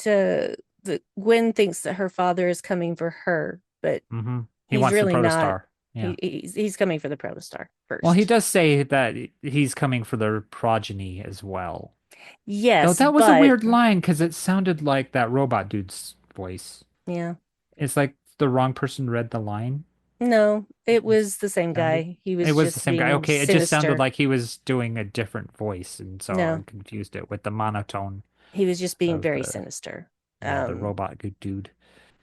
Speaker 3: the Gwen thinks that her father is coming for her, but
Speaker 4: He
Speaker 3: he's
Speaker 4: wants the
Speaker 3: really not.
Speaker 4: protostar. Yeah.
Speaker 3: He's coming for the protostar
Speaker 4: Well, he
Speaker 3: first.
Speaker 4: does say that he's coming for their progeny as well. Though
Speaker 3: Yes,
Speaker 4: that was a
Speaker 3: but
Speaker 4: weird line because it sounded like that robot dude's voice.
Speaker 3: yeah.
Speaker 4: It's like the wrong person read the line.
Speaker 3: No, it
Speaker 4: It
Speaker 3: was the same
Speaker 4: sounded.
Speaker 3: guy. He
Speaker 4: It
Speaker 3: was
Speaker 4: was the
Speaker 3: just
Speaker 4: same guy.
Speaker 3: being
Speaker 4: Okay, it just sounded
Speaker 3: sinister.
Speaker 4: like he was doing a different voice, and so I
Speaker 3: No,
Speaker 4: confused it with the monotone
Speaker 3: he was just being
Speaker 4: of
Speaker 3: very sinister.
Speaker 4: the
Speaker 3: Um,
Speaker 4: robot good dude.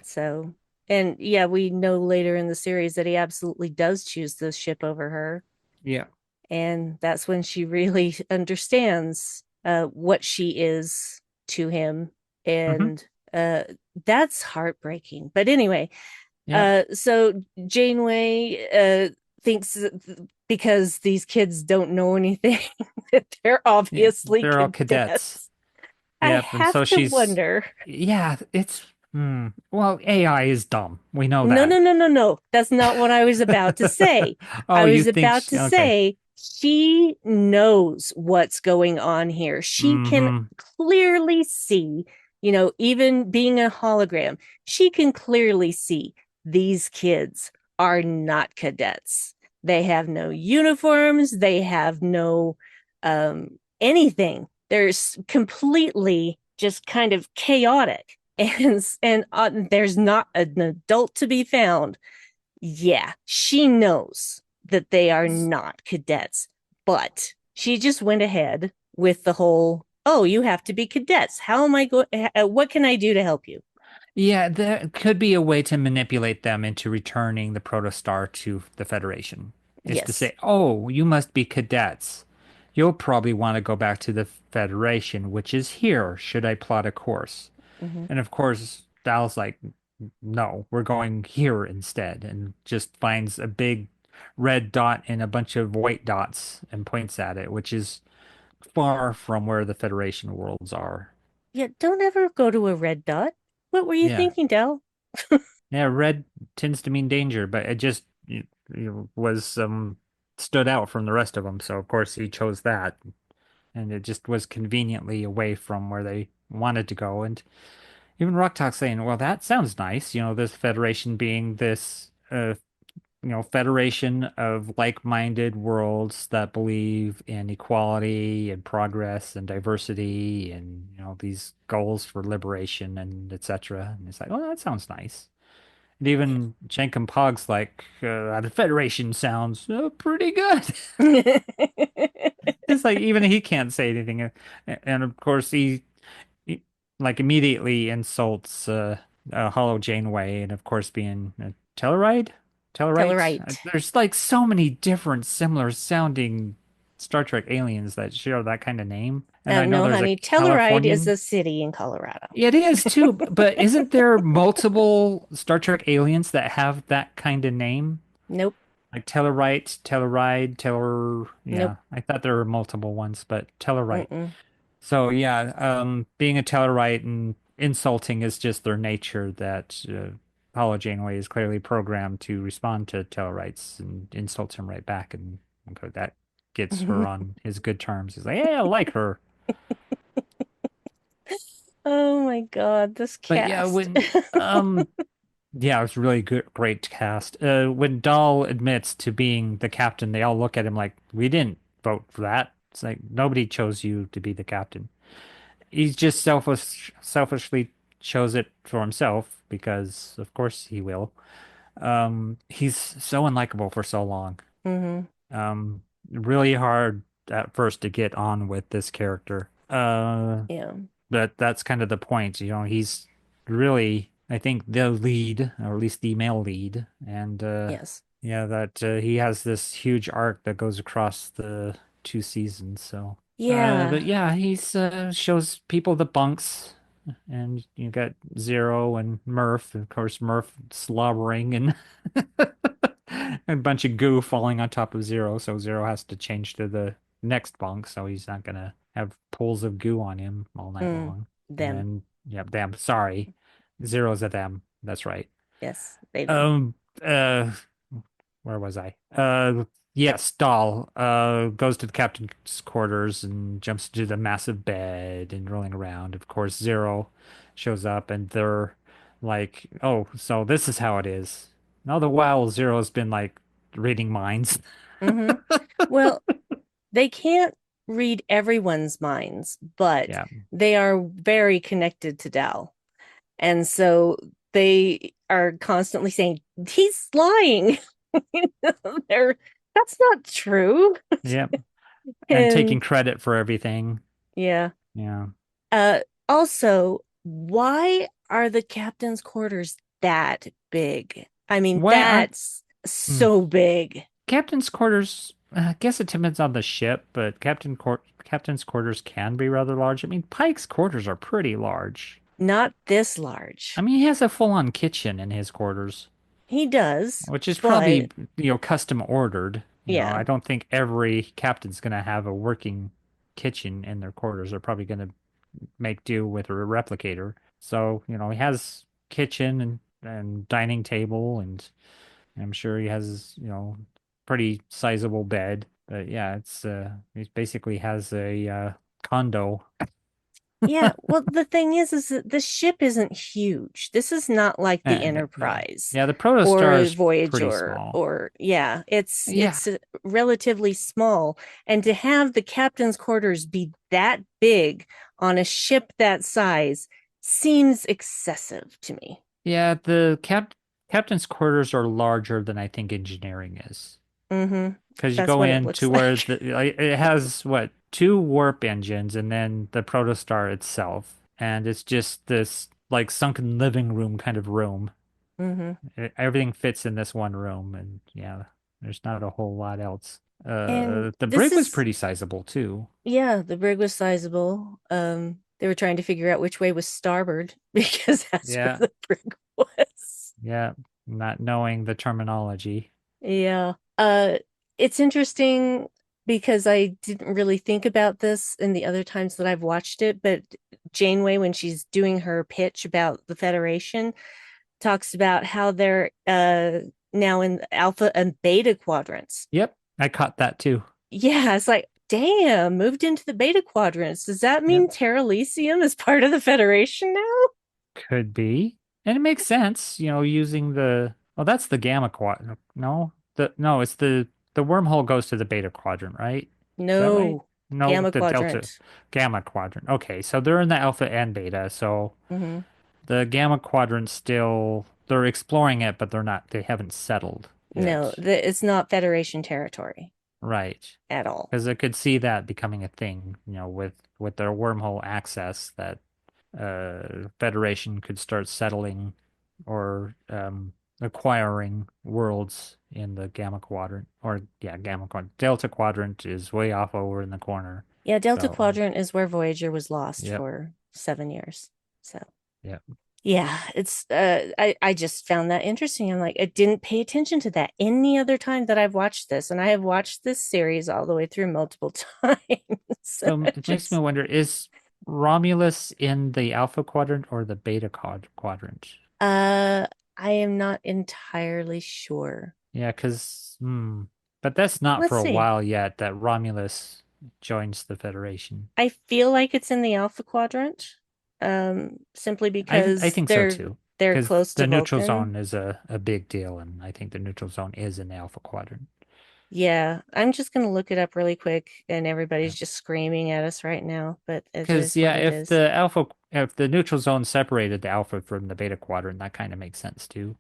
Speaker 3: so and yeah, we know later in the series that he absolutely does choose the ship over her.
Speaker 4: Yeah.
Speaker 3: And that's when she really understands what she is to him.
Speaker 4: Hmm.
Speaker 3: And that's heartbreaking. But anyway,
Speaker 4: Yeah.
Speaker 3: so Janeway thinks that because these kids don't know anything, that they're
Speaker 4: Yeah.
Speaker 3: obviously
Speaker 4: They're all cadets.
Speaker 3: cadets. I
Speaker 4: Yep. And
Speaker 3: have
Speaker 4: so
Speaker 3: to
Speaker 4: she's,
Speaker 3: wonder.
Speaker 4: yeah, it's, well, AI is dumb. We know
Speaker 3: No,
Speaker 4: that.
Speaker 3: no, no, no, no. That's not what I was about to say.
Speaker 4: Oh,
Speaker 3: I
Speaker 4: you
Speaker 3: was
Speaker 4: think,
Speaker 3: about to
Speaker 4: okay.
Speaker 3: say she knows what's going on here. She can
Speaker 4: Hmm.
Speaker 3: clearly see, even being a hologram, she can clearly see these kids are not cadets. They have no uniforms, they have no anything. They're completely just kind of chaotic and there's not an adult to be found. Yeah, she knows that they are not cadets, but she just went ahead with the whole, oh, you have to be cadets. How am I going? What can I do to help you?
Speaker 4: Yeah, there could be a way to manipulate them into returning the protostar to the Federation. Is to
Speaker 3: Yes.
Speaker 4: say, oh, you must be cadets. You'll probably want to go back to the Federation, which is here, should I plot a course.
Speaker 3: Mm-hmm.
Speaker 4: And of course, Dal's like, no, we're going here instead, and just finds a big red dot and a bunch of white dots and points at it, which is far from where the Federation worlds are.
Speaker 3: Yeah, don't ever go to a red dot. What were you
Speaker 4: Yeah.
Speaker 3: thinking, Del?
Speaker 4: Yeah, red tends to mean danger, but it just was stood out from the rest of them. So of course he chose that, and it just was conveniently away from where they wanted to go. And even Rock Talk saying, "Well, that sounds nice." This federation being this, federation of like-minded worlds that believe in equality and progress and diversity, and these goals for liberation and etc. And it's like, oh, that sounds nice. And even Jenkin Pog's like, the Federation sounds pretty good. It's like even he can't say anything, and of course he like immediately insults Hollow Janeway, and of course being Tellarite.
Speaker 3: Tellurite.
Speaker 4: There's like so many different similar sounding Star Trek aliens that share that kind of name, and I know
Speaker 3: No,
Speaker 4: there's a
Speaker 3: honey, Telluride is
Speaker 4: Californian.
Speaker 3: a city in Colorado.
Speaker 4: It is too, but isn't there multiple Star Trek aliens that have that kind of name?
Speaker 3: Nope,
Speaker 4: Like Tellarite, Telluride,
Speaker 3: nope.
Speaker 4: yeah, I thought there were multiple ones, but Tellarite.
Speaker 3: Mm-mm.
Speaker 4: So yeah, being a Tellarite and insulting is just their nature that Paula Janeway is clearly programmed to respond to Tellarites and insults him right back, and okay, that gets her on his good terms. He's like, yeah, I like her.
Speaker 3: Oh my God, this
Speaker 4: But yeah,
Speaker 3: cast.
Speaker 4: when yeah, it was really good, great cast. When Dahl admits to being the captain, they all look at him like, "We didn't vote for that." It's like nobody chose you to be the captain. He's just selfishly chose it for himself because, of course, he will. He's so unlikable for so long.
Speaker 3: Hmm.
Speaker 4: Really hard at first to get on with this character.
Speaker 3: Yeah.
Speaker 4: But that's kind of the point. He's really, I think, the lead, or at least the male lead. And
Speaker 3: Yes.
Speaker 4: yeah, that he has this huge arc that goes across the two seasons. So, but
Speaker 3: Yeah.
Speaker 4: yeah, he's shows people the bunks. And you got Zero and Murph, and of course Murph slobbering and a bunch of goo falling on top of Zero, so Zero has to change to the next bunk, so he's not gonna have pools of goo on him all night
Speaker 3: Mm.
Speaker 4: long. And
Speaker 3: Them.
Speaker 4: then, yeah, them. Sorry, Zero's a them. That's right.
Speaker 3: Yes, they them.
Speaker 4: Um, uh, where was I? Yes, Dahl goes to the captain's quarters and jumps into the massive bed and rolling around. Of course, Zero shows up and they're like, "Oh, so this is how it is." All the while, Zero's been like reading minds.
Speaker 3: Hmm. Well, they can't read everyone's minds, but
Speaker 4: Yeah,
Speaker 3: they are very connected to Dal. And so they are constantly saying, he's lying. They're, that's not true.
Speaker 4: yeah, and taking
Speaker 3: And
Speaker 4: credit for everything.
Speaker 3: yeah.
Speaker 4: Yeah.
Speaker 3: Uh, Also, why are the captain's quarters that big? I mean,
Speaker 4: Why aren't
Speaker 3: that's
Speaker 4: hmm.
Speaker 3: so big.
Speaker 4: Captain's quarters? I guess it depends on the ship, but captain's quarters can be rather large. I mean, Pike's quarters are pretty large.
Speaker 3: Not this
Speaker 4: I
Speaker 3: large.
Speaker 4: mean, he has a full-on kitchen in his quarters,
Speaker 3: He does,
Speaker 4: which is
Speaker 3: but
Speaker 4: probably, custom ordered. I
Speaker 3: yeah.
Speaker 4: don't think every captain's going to have a working kitchen in their quarters. They're probably going to make do with a replicator. So, he has kitchen and dining table, and I'm sure he has, pretty sizable bed. But yeah, he basically has a condo.
Speaker 3: Yeah, well, the thing is that the ship isn't huge. This is not like the
Speaker 4: Yeah.
Speaker 3: Enterprise
Speaker 4: Yeah, the
Speaker 3: or
Speaker 4: Protostar
Speaker 3: a
Speaker 4: is pretty
Speaker 3: Voyager
Speaker 4: small.
Speaker 3: or yeah,
Speaker 4: Yeah.
Speaker 3: it's relatively small. And to have the captain's quarters be that big on a ship that size seems excessive to me.
Speaker 4: Yeah, the captain's quarters are larger than I think engineering is.
Speaker 3: Mm-hmm.
Speaker 4: Because you
Speaker 3: That's
Speaker 4: go
Speaker 3: what it
Speaker 4: in
Speaker 3: looks
Speaker 4: to where
Speaker 3: like.
Speaker 4: it has what, two warp engines and then the Protostar itself. And it's just this like sunken living room kind of room.
Speaker 3: Mm-hmm.
Speaker 4: Everything fits in this one room, and yeah, there's not a whole lot else.
Speaker 3: And
Speaker 4: The
Speaker 3: this
Speaker 4: brig was
Speaker 3: is
Speaker 4: pretty sizable too.
Speaker 3: yeah, the brig was sizable. They were trying to figure out which way was starboard because that's where
Speaker 4: Yeah,
Speaker 3: the brig was.
Speaker 4: yeah, not knowing the terminology.
Speaker 3: Yeah. It's interesting because I didn't really think about this in the other times that I've watched it, but Janeway, when she's doing her pitch about the Federation, talks about how they're now in alpha and beta quadrants.
Speaker 4: Yep, I caught that too.
Speaker 3: Yeah, it's like, damn, moved into the beta quadrants. Does that
Speaker 4: Yep,
Speaker 3: mean Terra Elysium is part of the Federation now?
Speaker 4: could be, and it makes sense. Using that's the gamma quadrant. No, it's the wormhole goes to the beta quadrant, right? Is that right?
Speaker 3: No,
Speaker 4: No,
Speaker 3: gamma
Speaker 4: the delta
Speaker 3: quadrant.
Speaker 4: gamma quadrant. Okay, so they're in the alpha and beta, so.
Speaker 3: Hmm.
Speaker 4: The Gamma Quadrant still, they're exploring it, but they haven't settled
Speaker 3: No,
Speaker 4: yet.
Speaker 3: it's not Federation territory
Speaker 4: Right.
Speaker 3: at all.
Speaker 4: Because I could see that becoming a thing, with their wormhole access that Federation could start settling or acquiring worlds in the Gamma Quadrant. Or yeah, Gamma Quadrant. Delta Quadrant is way off over in the corner.
Speaker 3: Yeah, Delta
Speaker 4: So,
Speaker 3: Quadrant is where Voyager was lost
Speaker 4: yep,
Speaker 3: for 7 years. So
Speaker 4: yep.
Speaker 3: yeah, it's I just found that interesting. I'm like, I didn't pay attention to that any other time that I've watched this, and I have watched this series all the way through multiple times.
Speaker 4: So it makes me
Speaker 3: Just
Speaker 4: wonder, is Romulus in the Alpha Quadrant or the Beta Quadrant?
Speaker 3: uh I am not entirely sure.
Speaker 4: Yeah, but that's not
Speaker 3: Let's
Speaker 4: for a
Speaker 3: see.
Speaker 4: while yet that Romulus joins the Federation.
Speaker 3: I feel like it's in the Alpha Quadrant, simply
Speaker 4: I
Speaker 3: because
Speaker 4: think so too,
Speaker 3: they're
Speaker 4: because
Speaker 3: close to
Speaker 4: the neutral
Speaker 3: Vulcan.
Speaker 4: zone is a big deal, and I think the neutral zone is in the Alpha Quadrant.
Speaker 3: Yeah, I'm just gonna look it up really quick, and
Speaker 4: Yeah.
Speaker 3: everybody's just screaming at us right now, but it
Speaker 4: Because
Speaker 3: is what
Speaker 4: yeah,
Speaker 3: it is.
Speaker 4: if the neutral zone separated the Alpha from the Beta Quadrant, that kind of makes sense too.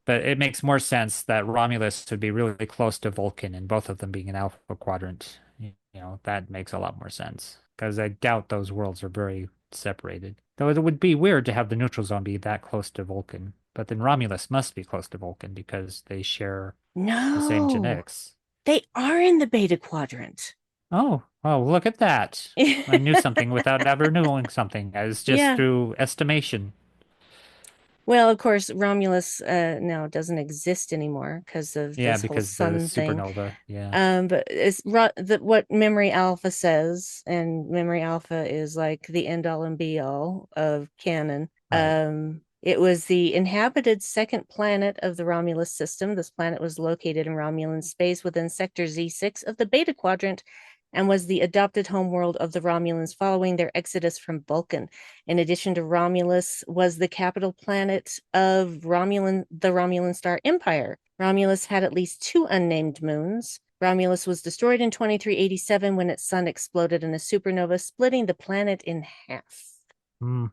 Speaker 4: But it makes more sense that Romulus would be really close to Vulcan and both of them being an Alpha Quadrant. That makes a lot more sense. Because I doubt those worlds are very separated. Though it would be weird to have the neutral zone be that close to Vulcan. But then Romulus must be close to Vulcan because they share the same
Speaker 3: No,
Speaker 4: genetics.
Speaker 3: they are in the Beta Quadrant.
Speaker 4: Oh, look at that. I knew something without ever knowing something. It's just
Speaker 3: Yeah.
Speaker 4: through estimation.
Speaker 3: Well, of course, Romulus now doesn't exist anymore because of
Speaker 4: Yeah,
Speaker 3: this whole
Speaker 4: because the
Speaker 3: sun thing.
Speaker 4: supernova. Yeah.
Speaker 3: But what Memory Alpha says, and Memory Alpha is like the end all and be all of canon.
Speaker 4: Right.
Speaker 3: It was the inhabited second planet of the Romulus system. This planet was located in Romulan space within Sector Z6 of the Beta Quadrant and was the adopted homeworld of the Romulans following their exodus from Vulcan. In addition to Romulus, was the capital planet of the Romulan star Empire. Romulus had at least two unnamed moons. Romulus was destroyed in 2387 when its sun exploded in a supernova, splitting the planet in half.
Speaker 4: Hmm.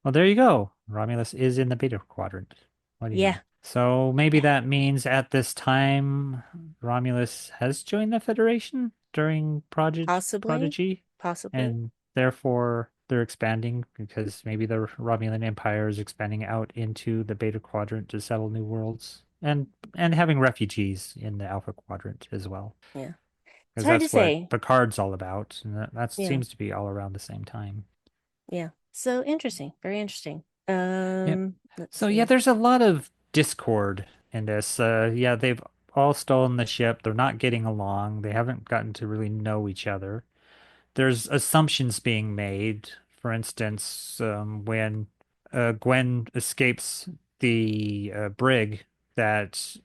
Speaker 4: Well, there you go. Romulus is in the Beta Quadrant. What do you
Speaker 3: Yeah,
Speaker 4: know? So maybe
Speaker 3: yeah,
Speaker 4: that means at this time Romulus has joined the Federation during
Speaker 3: possibly,
Speaker 4: Prodigy,
Speaker 3: possibly.
Speaker 4: and therefore they're expanding because maybe the Romulan Empire is expanding out into the Beta Quadrant to settle new worlds and having refugees in the Alpha Quadrant as well,
Speaker 3: Yeah, it's
Speaker 4: because
Speaker 3: hard to
Speaker 4: that's what
Speaker 3: say.
Speaker 4: Picard's all about, and that
Speaker 3: Yeah,
Speaker 4: seems to be all around the same time.
Speaker 3: yeah. So interesting, very interesting.
Speaker 4: Yep.
Speaker 3: Let's
Speaker 4: So yeah,
Speaker 3: see.
Speaker 4: there's a lot of discord in this. Yeah, they've all stolen the ship. They're not getting along. They haven't gotten to really know each other. There's assumptions being made. For instance, when Gwen escapes the brig, that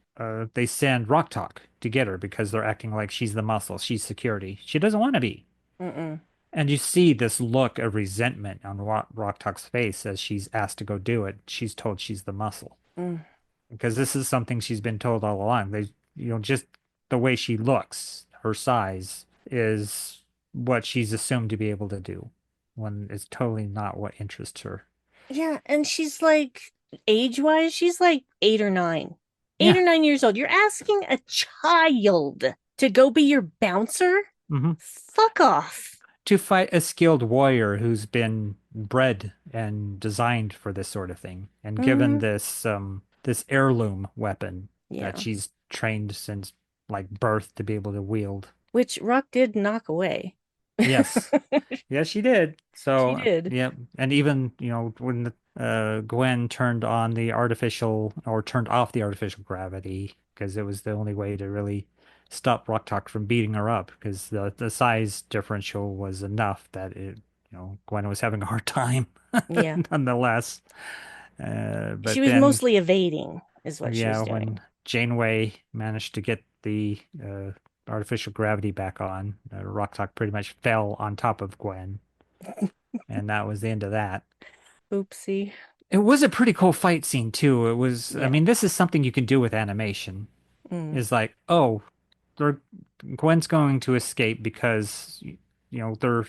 Speaker 4: they send Rock Talk to get her because they're acting like she's the muscle, she's security. She doesn't want to be.
Speaker 3: Mm-mm.
Speaker 4: And you see this look of resentment on Rock Talk's face as she's asked to go do it. She's told she's the muscle
Speaker 3: Mm.
Speaker 4: because this is something she's been told all along. Just the way she looks, her size is what she's assumed to be able to do when it's totally not what interests her.
Speaker 3: Yeah, and she's like age-wise, she's like 8 or 9. Eight
Speaker 4: Yeah.
Speaker 3: or 9 years old. You're asking a child to go be your bouncer?
Speaker 4: Hmm.
Speaker 3: Fuck off.
Speaker 4: To fight a skilled warrior who's been bred and designed for this sort of thing and given
Speaker 3: Mm-hmm.
Speaker 4: this heirloom weapon that
Speaker 3: Yeah.
Speaker 4: she's trained since like birth to be able to wield.
Speaker 3: Which Rock did knock away.
Speaker 4: Yes. Yes, she did.
Speaker 3: She
Speaker 4: So,
Speaker 3: did.
Speaker 4: yeah, and even, when Gwen turned on the artificial or turned off the artificial gravity because it was the only way to really stop Rocktalk from beating her up because the size differential was enough that Gwen was having a hard time
Speaker 3: Yeah.
Speaker 4: nonetheless.
Speaker 3: She
Speaker 4: But
Speaker 3: was
Speaker 4: then,
Speaker 3: mostly evading, is what she
Speaker 4: yeah,
Speaker 3: was
Speaker 4: when
Speaker 3: doing.
Speaker 4: Janeway managed to get the artificial gravity back on, Rocktalk pretty much fell on top of Gwen, and that was the end of that.
Speaker 3: Oopsie.
Speaker 4: It was a pretty cool fight scene too. I
Speaker 3: Yeah.
Speaker 4: mean, this is something you can do with animation.
Speaker 3: Mm.
Speaker 4: Is like, oh, they're, Gwen's going to escape because, they're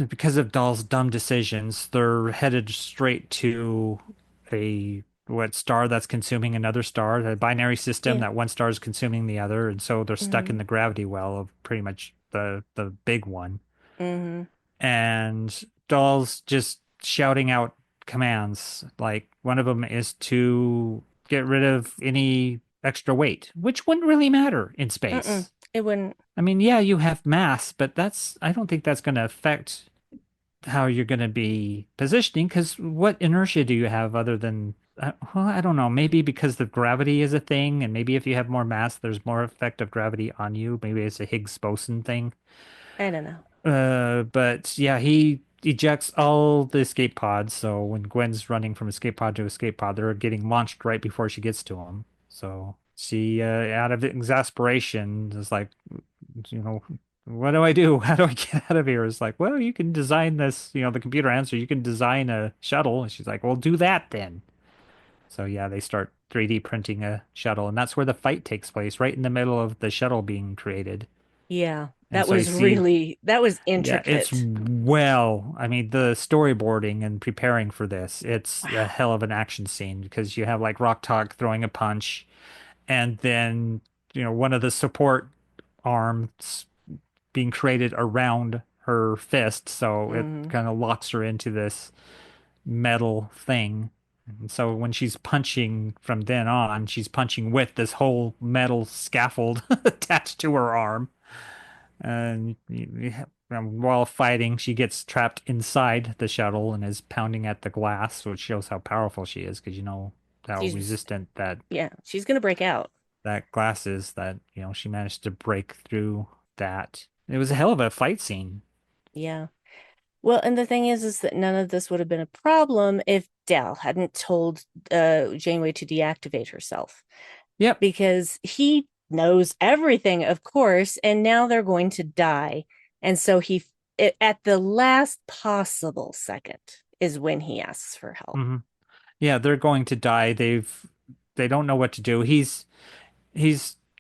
Speaker 4: because of Dahl's dumb decisions. They're headed straight to a what star that's consuming another star, the binary system
Speaker 3: Yeah.
Speaker 4: that one star is consuming the other, and so they're stuck
Speaker 3: Mm-hmm.
Speaker 4: in the gravity well of pretty much the big one.
Speaker 3: Mm-hmm.
Speaker 4: And Dahl's just shouting out commands. Like one of them is to get rid of any extra weight, which wouldn't really matter in
Speaker 3: Mm-mm.
Speaker 4: space.
Speaker 3: It wouldn't.
Speaker 4: I mean, yeah, you have mass, but I don't think that's going to affect how you're going to be positioning because what inertia do you have other than, well, I don't know, maybe because the gravity is a thing, and maybe if you have more mass, there's more effect of gravity on you. Maybe it's a Higgs boson thing.
Speaker 3: I don't know.
Speaker 4: But yeah, he ejects all the escape pods. So when Gwen's running from escape pod to escape pod, they're getting launched right before she gets to him. So she, out of exasperation, is like, you know, what do I do? How do I get out of here? It's like, well, you can design this, the computer answer, you can design a shuttle. And she's like, well, do that then. So yeah, they start 3D printing a shuttle, and that's where the fight takes place, right in the middle of the shuttle being created.
Speaker 3: Yeah.
Speaker 4: And
Speaker 3: That
Speaker 4: so you
Speaker 3: was
Speaker 4: see
Speaker 3: really, that was
Speaker 4: yeah,
Speaker 3: intricate.
Speaker 4: I mean, the storyboarding and preparing for this, it's a
Speaker 3: Wow.
Speaker 4: hell of an action scene because you have like Rock Talk throwing a punch, and then, one of the support arms being created around her fist, so it
Speaker 3: Mm-hmm.
Speaker 4: kind of locks her into this metal thing. And so when she's punching from then on, she's punching with this whole metal scaffold attached to her arm. And while fighting, she gets trapped inside the shuttle and is pounding at the glass, which shows how powerful she is, because you know how
Speaker 3: She's,
Speaker 4: resistant
Speaker 3: yeah, she's gonna break out.
Speaker 4: that glass is. That she managed to break through that. It was a hell of a fight scene.
Speaker 3: Yeah. Well, and the thing is that none of this would have been a problem if Dal hadn't told Janeway to deactivate herself,
Speaker 4: Yep.
Speaker 3: because he knows everything, of course, and now they're going to die. And so at the last possible second, is when he asks for help.
Speaker 4: Hmm. Yeah, they're going to die. They don't know what to do. He's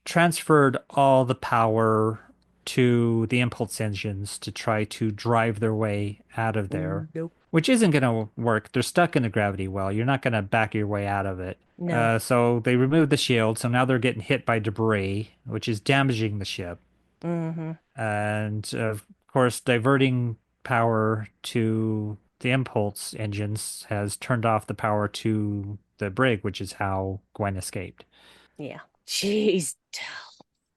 Speaker 4: transferred all the power to the impulse engines to try to drive their way out of there,
Speaker 3: Nope.
Speaker 4: which isn't going to work. They're stuck in the gravity well. You're not going to back your way out of it.
Speaker 3: No.
Speaker 4: So they removed the shield, so now they're getting hit by debris, which is damaging the ship.
Speaker 3: Hmm.
Speaker 4: And of course, diverting power to the impulse engines has turned off the power to the brig, which is how Gwen escaped.
Speaker 3: Yeah. Jeez.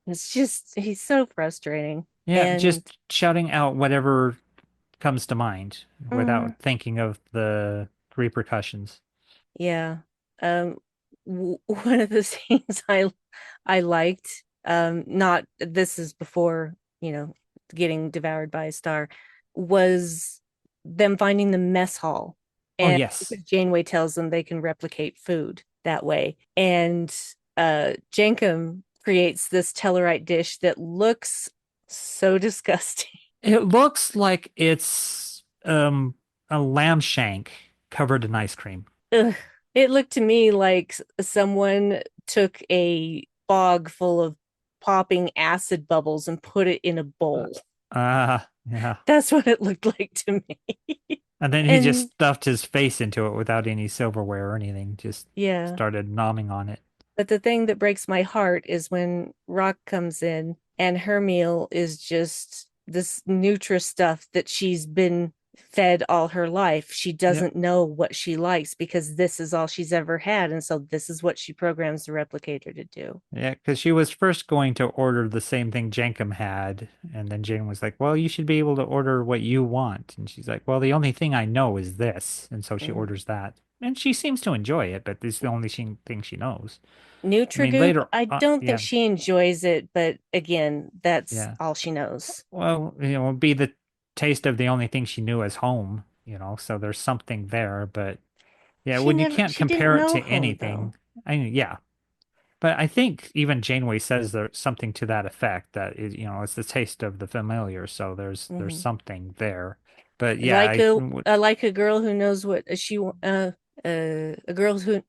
Speaker 3: It's just, he's so frustrating.
Speaker 4: Yeah,
Speaker 3: And
Speaker 4: just shouting out whatever comes to mind
Speaker 3: mm,
Speaker 4: without thinking of the repercussions.
Speaker 3: yeah. Um, one of the things I liked, not this is before, getting devoured by a star, was them finding the mess hall.
Speaker 4: Oh,
Speaker 3: And
Speaker 4: yes.
Speaker 3: because Janeway tells them they can replicate food that way. And Jankum creates this Tellarite dish that looks so disgusting.
Speaker 4: It looks like it's a lamb shank covered in ice cream.
Speaker 3: Ugh. It looked to me like someone took a bog full of popping acid bubbles and put it in a
Speaker 4: Uh,
Speaker 3: bowl.
Speaker 4: yeah.
Speaker 3: That's what it looked like to me.
Speaker 4: And then he just
Speaker 3: And
Speaker 4: stuffed his face into it without any silverware or anything, just
Speaker 3: yeah,
Speaker 4: started nomming on it.
Speaker 3: but the thing that breaks my heart is when Rock comes in and her meal is just this Nutra stuff that she's been fed all her life. She
Speaker 4: Yep.
Speaker 3: doesn't know what she likes because this is all she's ever had. And so this is what she programs the replicator to do.
Speaker 4: Yeah, because she was first going to order the same thing Jenkem had, and then Jane was like, "Well, you should be able to order what you want." And she's like, "Well, the only thing I know is this." And so she
Speaker 3: Mm.
Speaker 4: orders that. And she seems to enjoy it, but it's the only thing she knows. I mean,
Speaker 3: Nutrigoop,
Speaker 4: later,
Speaker 3: I don't think
Speaker 4: yeah,
Speaker 3: she enjoys it, but again, that's
Speaker 4: yeah.
Speaker 3: all she knows.
Speaker 4: Well, it'd be the taste of the only thing she knew as home, so there's something there, but yeah, when you can't
Speaker 3: She didn't
Speaker 4: compare it
Speaker 3: know
Speaker 4: to
Speaker 3: home though.
Speaker 4: anything, I mean, yeah. But I think even Janeway says there's something to that effect that is, it's the taste of the familiar, so there's
Speaker 3: Hmm.
Speaker 4: something there. But yeah,
Speaker 3: Like like a girl who knows what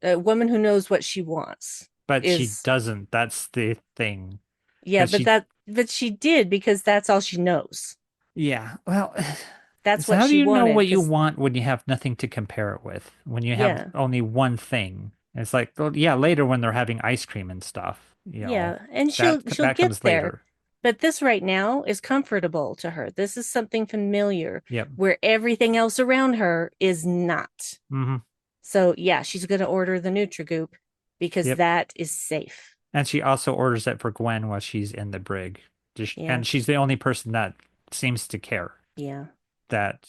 Speaker 3: a woman who knows what she wants
Speaker 4: but she
Speaker 3: is,
Speaker 4: doesn't. That's the thing.
Speaker 3: yeah,
Speaker 4: Because she,
Speaker 3: but she did because that's all she knows.
Speaker 4: yeah, well,
Speaker 3: That's
Speaker 4: so
Speaker 3: what
Speaker 4: how do
Speaker 3: she
Speaker 4: you know
Speaker 3: wanted
Speaker 4: what you
Speaker 3: because
Speaker 4: want when you have nothing to compare it with? When you have
Speaker 3: yeah,
Speaker 4: only one thing? It's like, well, yeah, later when they're having ice cream and stuff,
Speaker 3: yeah, and
Speaker 4: that
Speaker 3: she'll
Speaker 4: that
Speaker 3: get
Speaker 4: comes
Speaker 3: there.
Speaker 4: later.
Speaker 3: But this right now is comfortable to her. This is something familiar
Speaker 4: Yep.
Speaker 3: where everything else around her is not.
Speaker 4: Hmm.
Speaker 3: So yeah, she's going to order the Nutrigoop because
Speaker 4: Yep.
Speaker 3: that is safe.
Speaker 4: And she also orders it for Gwen while she's in the brig.
Speaker 3: Yeah,
Speaker 4: And she's the only person that seems to care.
Speaker 3: yeah.
Speaker 4: That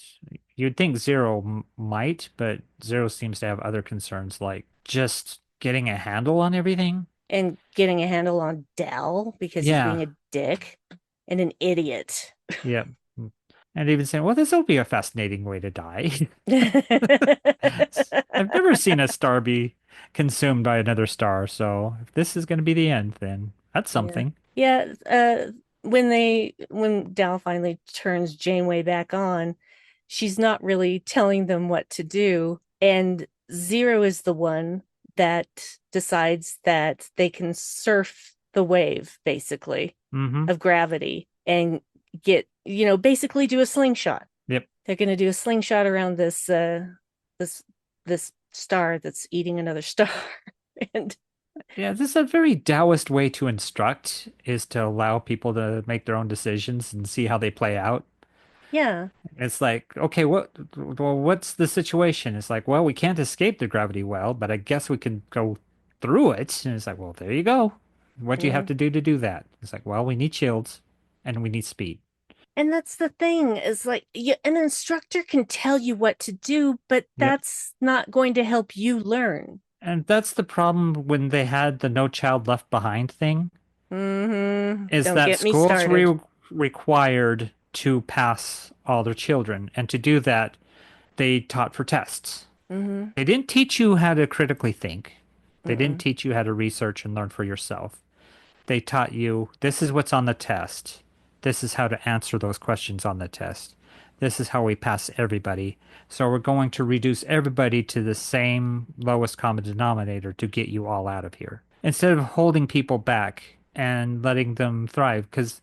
Speaker 4: you'd think Zero might, but Zero seems to have other concerns like just getting a handle on everything.
Speaker 3: And getting a handle on Dell because he's
Speaker 4: Yeah.
Speaker 3: being a dick and an idiot.
Speaker 4: Yep. And even saying, well, this will be a fascinating way to die. I've never seen a star be consumed by another star, so if this is going to be the end, then that's
Speaker 3: Yeah.
Speaker 4: something.
Speaker 3: Yeah, when Dal finally turns Janeway back on, she's not really telling them what to do. And Zero is the one that decides that they can surf the wave, basically,
Speaker 4: Hmm.
Speaker 3: of gravity and basically do a slingshot.
Speaker 4: Yep.
Speaker 3: They're going to do a slingshot around this this star that's eating another star. And
Speaker 4: Yeah, this is a very Taoist way to instruct, is to allow people to make their own decisions and see how they play out.
Speaker 3: yeah,
Speaker 4: It's like, okay, what's the situation? It's like, well, we can't escape the gravity well, but I guess we can go through it. And it's like, well, there you go. What do you have
Speaker 3: yeah.
Speaker 4: to do that? It's like, well, we need shields and we need speed.
Speaker 3: And that's the thing is like an instructor can tell you what to do, but
Speaker 4: Yep.
Speaker 3: that's not going to help you learn.
Speaker 4: And that's the problem when they had the No Child Left Behind thing,
Speaker 3: Mm-hmm.
Speaker 4: is
Speaker 3: Don't
Speaker 4: that
Speaker 3: get me
Speaker 4: schools
Speaker 3: started.
Speaker 4: required to pass all their children. And to do that, they taught for tests.
Speaker 3: Mm-hmm.
Speaker 4: They didn't teach you how to critically think. They didn't
Speaker 3: Mm-mm.
Speaker 4: teach you how to research and learn for yourself. They taught you this is what's on the test. This is how to answer those questions on the test. This is how we pass everybody. So we're going to reduce everybody to the same lowest common denominator to get you all out of here. Instead of holding people back and letting them thrive. Because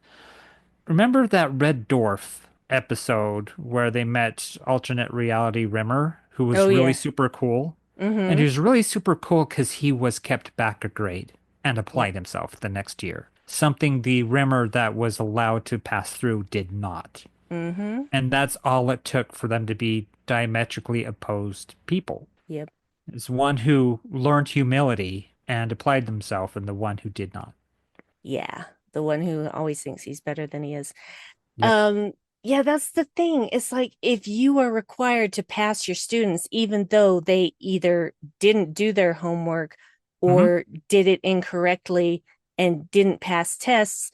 Speaker 4: remember that Red Dwarf episode where they met alternate reality Rimmer, who was
Speaker 3: Oh
Speaker 4: really
Speaker 3: yeah.
Speaker 4: super cool? And
Speaker 3: Mm-hmm.
Speaker 4: he was really super cool because he was kept back a grade and
Speaker 3: Yep.
Speaker 4: applied himself the next year. Something the Rimmer that was allowed to pass through did not.
Speaker 3: Mm-hmm.
Speaker 4: And that's all it took for them to be diametrically opposed people.
Speaker 3: Yep.
Speaker 4: It's one who learned humility and applied themselves and the one who did not.
Speaker 3: Yeah. The one who always thinks he's better than he is.
Speaker 4: Yep.
Speaker 3: Um, yeah, that's the thing. It's like if you are required to pass your students, even though they either didn't do their homework
Speaker 4: Hmm.
Speaker 3: or did it incorrectly and didn't pass tests,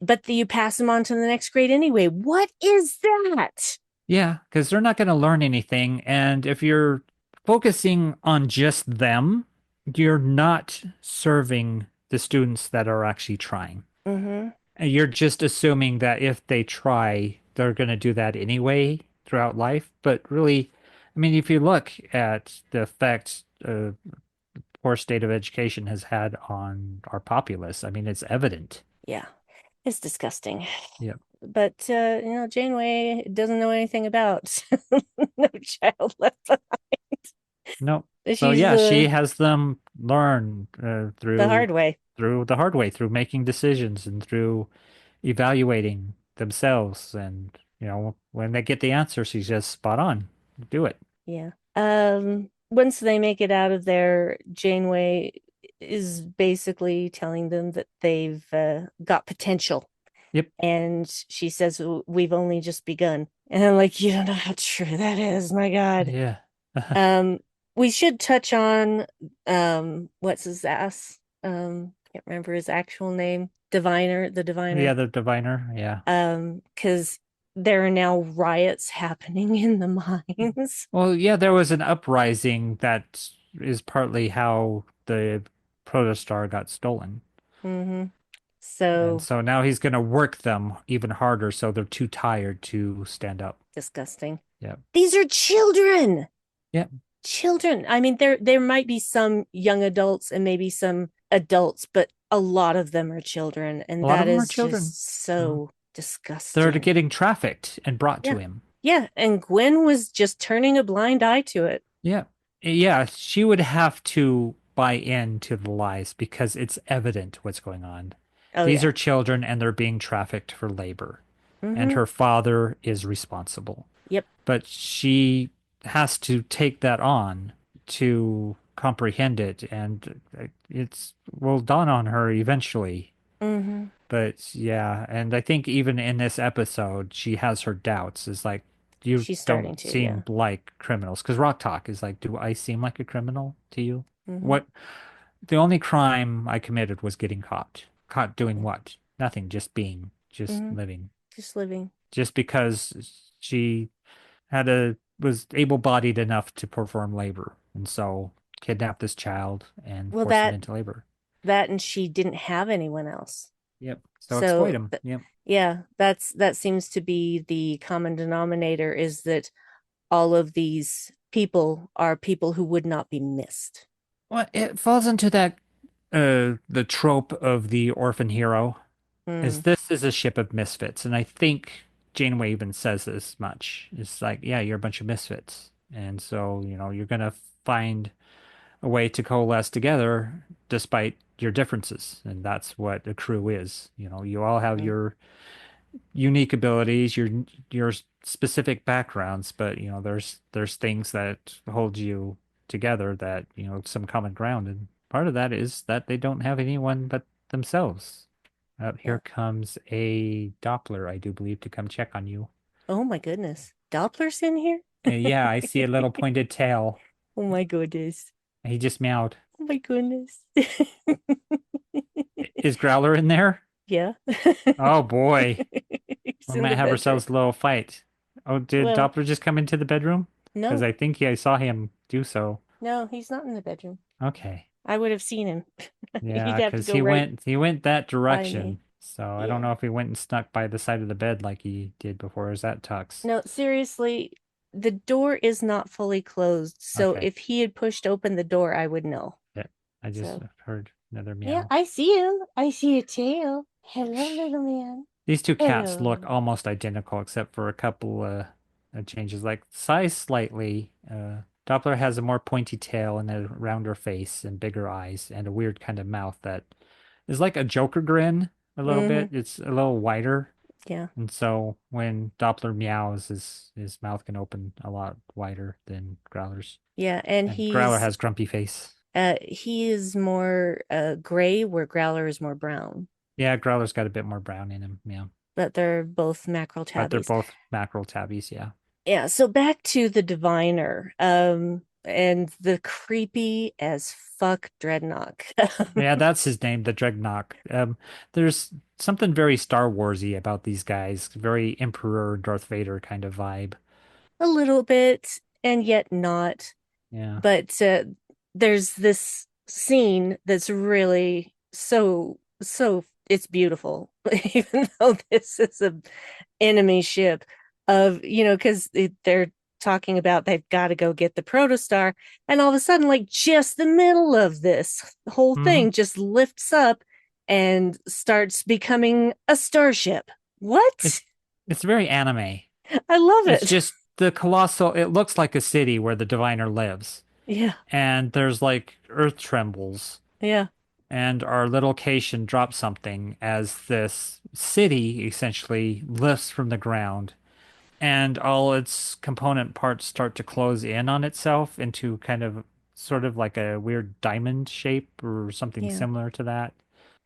Speaker 3: but you pass them on to the next grade anyway. What is that?
Speaker 4: Yeah, because they're not going to learn anything. And if you're focusing on just them, you're not serving the students that are actually trying.
Speaker 3: Mm-hmm.
Speaker 4: And you're just assuming that if they try, they're going to do that anyway throughout life. But really, I mean, if you look at the effect poor state of education has had on our populace, I mean, it's evident.
Speaker 3: Yeah, it's disgusting.
Speaker 4: Yep.
Speaker 3: But Janeway doesn't know anything about No Child Left
Speaker 4: No.
Speaker 3: Behind.
Speaker 4: So
Speaker 3: She's
Speaker 4: yeah, she has them learn
Speaker 3: the
Speaker 4: through
Speaker 3: hard way.
Speaker 4: the hard way, through making decisions and through evaluating themselves. And when they get the answer, she's just spot on. Do it.
Speaker 3: Yeah. Once they make it out of there, Janeway is basically telling them that they've got potential.
Speaker 4: Yep.
Speaker 3: And she says, We've only just begun. And I'm like, you don't know how true that is. My God.
Speaker 4: Yeah.
Speaker 3: Um, we should touch on what's his ass? Can't remember his actual name. The
Speaker 4: Yeah,
Speaker 3: diviner.
Speaker 4: the diviner. Yeah.
Speaker 3: Because there are now riots happening in the mines.
Speaker 4: Well, yeah, there was an uprising that is partly how the protostar got stolen.
Speaker 3: Mm-hmm.
Speaker 4: And
Speaker 3: So
Speaker 4: so now he's going to work them even harder so they're too tired to stand up.
Speaker 3: disgusting.
Speaker 4: Yep.
Speaker 3: These are children.
Speaker 4: Yep.
Speaker 3: Children. I mean, there might be some young adults and maybe some adults, but a lot of them are children,
Speaker 4: A
Speaker 3: and
Speaker 4: lot of
Speaker 3: that
Speaker 4: them are
Speaker 3: is
Speaker 4: children.
Speaker 3: just
Speaker 4: Mhm.
Speaker 3: so
Speaker 4: They're
Speaker 3: disgusting.
Speaker 4: getting trafficked and brought to
Speaker 3: Yeah.
Speaker 4: him.
Speaker 3: Yeah, and Gwen was just turning a blind eye to it.
Speaker 4: Yeah. Yeah, she would have to buy into the lies because it's evident what's going on.
Speaker 3: Oh
Speaker 4: These
Speaker 3: yeah.
Speaker 4: are children and they're being trafficked for labor, and
Speaker 3: Mm-hmm.
Speaker 4: her father is responsible.
Speaker 3: Yep.
Speaker 4: But she has to take that on to comprehend it, and it's will dawn on her eventually.
Speaker 3: Mm-hmm.
Speaker 4: But yeah, and I think even in this episode, she has her doubts. It's like, you
Speaker 3: She's
Speaker 4: don't
Speaker 3: starting to, yeah.
Speaker 4: seem like criminals. Because Rock Talk is like, do I seem like a criminal to you?
Speaker 3: Mm-hmm.
Speaker 4: What? The only crime I committed was getting caught. Caught doing
Speaker 3: Yeah.
Speaker 4: what? Nothing, just being, just
Speaker 3: Mm-hmm.
Speaker 4: living.
Speaker 3: Just living.
Speaker 4: Just because she was able-bodied enough to perform labor, and so kidnapped this child and
Speaker 3: Well,
Speaker 4: forced him into labor.
Speaker 3: that and she didn't have anyone else.
Speaker 4: Yep. So exploit
Speaker 3: So
Speaker 4: him. Yep.
Speaker 3: yeah, that seems to be the common denominator, is that all of these people are people who would not be missed.
Speaker 4: Well, it falls into that the trope of the orphan hero. Is
Speaker 3: Mm,
Speaker 4: this is a ship of misfits, and I think Janeway even says this much. It's like, yeah, you're a bunch of misfits, and so you're gonna find a way to coalesce together despite your differences, and that's what a crew is. You all have
Speaker 3: mm,
Speaker 4: your unique abilities, your specific backgrounds, but there's things that hold you together, that some common ground, and part of that is that they don't have anyone but themselves.
Speaker 3: yeah.
Speaker 4: Here comes a Doppler, I do believe, to come check on you.
Speaker 3: Oh my goodness. Doppler's in here?
Speaker 4: Yeah, I see a little pointed tail.
Speaker 3: Oh my goodness.
Speaker 4: He just meowed.
Speaker 3: Oh my goodness.
Speaker 4: Is Growler in there?
Speaker 3: Yeah.
Speaker 4: Oh boy.
Speaker 3: He's
Speaker 4: We
Speaker 3: in
Speaker 4: might
Speaker 3: the
Speaker 4: have
Speaker 3: bedroom.
Speaker 4: ourselves a little fight. Oh, did
Speaker 3: Well,
Speaker 4: Doppler just come into the bedroom? Because
Speaker 3: no,
Speaker 4: I think I saw him do so.
Speaker 3: no, he's not in the bedroom.
Speaker 4: Okay.
Speaker 3: I would have seen him. He'd
Speaker 4: Yeah,
Speaker 3: have to
Speaker 4: because
Speaker 3: go right
Speaker 4: he went that
Speaker 3: by me.
Speaker 4: direction. So I don't
Speaker 3: Yeah.
Speaker 4: know if he went and snuck by the side of the bed like he did before. Is that Tux?
Speaker 3: No, seriously, the door is not fully closed. So
Speaker 4: Okay.
Speaker 3: if he had pushed open the door, I would know.
Speaker 4: Yeah. I just
Speaker 3: So,
Speaker 4: heard another
Speaker 3: yeah,
Speaker 4: meow.
Speaker 3: I see him. I see a tail. Hello, little man.
Speaker 4: These two cats look
Speaker 3: Hello.
Speaker 4: almost identical except for a couple changes, like size slightly. Doppler has a more pointy tail and a rounder face and bigger eyes and a weird kind of mouth that is like a Joker grin a little
Speaker 3: Mm-hmm.
Speaker 4: bit. It's a little wider.
Speaker 3: Yeah.
Speaker 4: And so when Doppler meows, his mouth can open a lot wider than Growler's.
Speaker 3: Yeah. And
Speaker 4: And Growler has grumpy face.
Speaker 3: he is more gray where Growler is more brown.
Speaker 4: Yeah, Growler's got a bit more brown in him, yeah.
Speaker 3: But they're both mackerel
Speaker 4: But they're
Speaker 3: tabbies.
Speaker 4: both mackerel tabbies, yeah.
Speaker 3: Yeah, so back to the diviner, and the creepy as fuck dreadnought.
Speaker 4: Yeah, that's his name, the Dreadnought. There's something very Star Warsy about these guys, very Emperor Darth Vader kind of vibe.
Speaker 3: A little bit, and yet not.
Speaker 4: Yeah.
Speaker 3: But there's this scene that's really so it's beautiful, even though this is a enemy ship of, because they're talking about they've got to go get the protostar, and all of a sudden, like just the middle of this whole
Speaker 4: hmm
Speaker 3: thing just lifts up and starts becoming a starship. What?
Speaker 4: It's it's very anime.
Speaker 3: I love
Speaker 4: It's
Speaker 3: it.
Speaker 4: just the colossal, it looks like a city where the diviner lives.
Speaker 3: Yeah,
Speaker 4: And there's like earth trembles
Speaker 3: yeah,
Speaker 4: and our little Cation drops something as this city essentially lifts from the ground and all its component parts start to close in on itself into kind of sort of like a weird diamond shape or something
Speaker 3: yeah.
Speaker 4: similar to that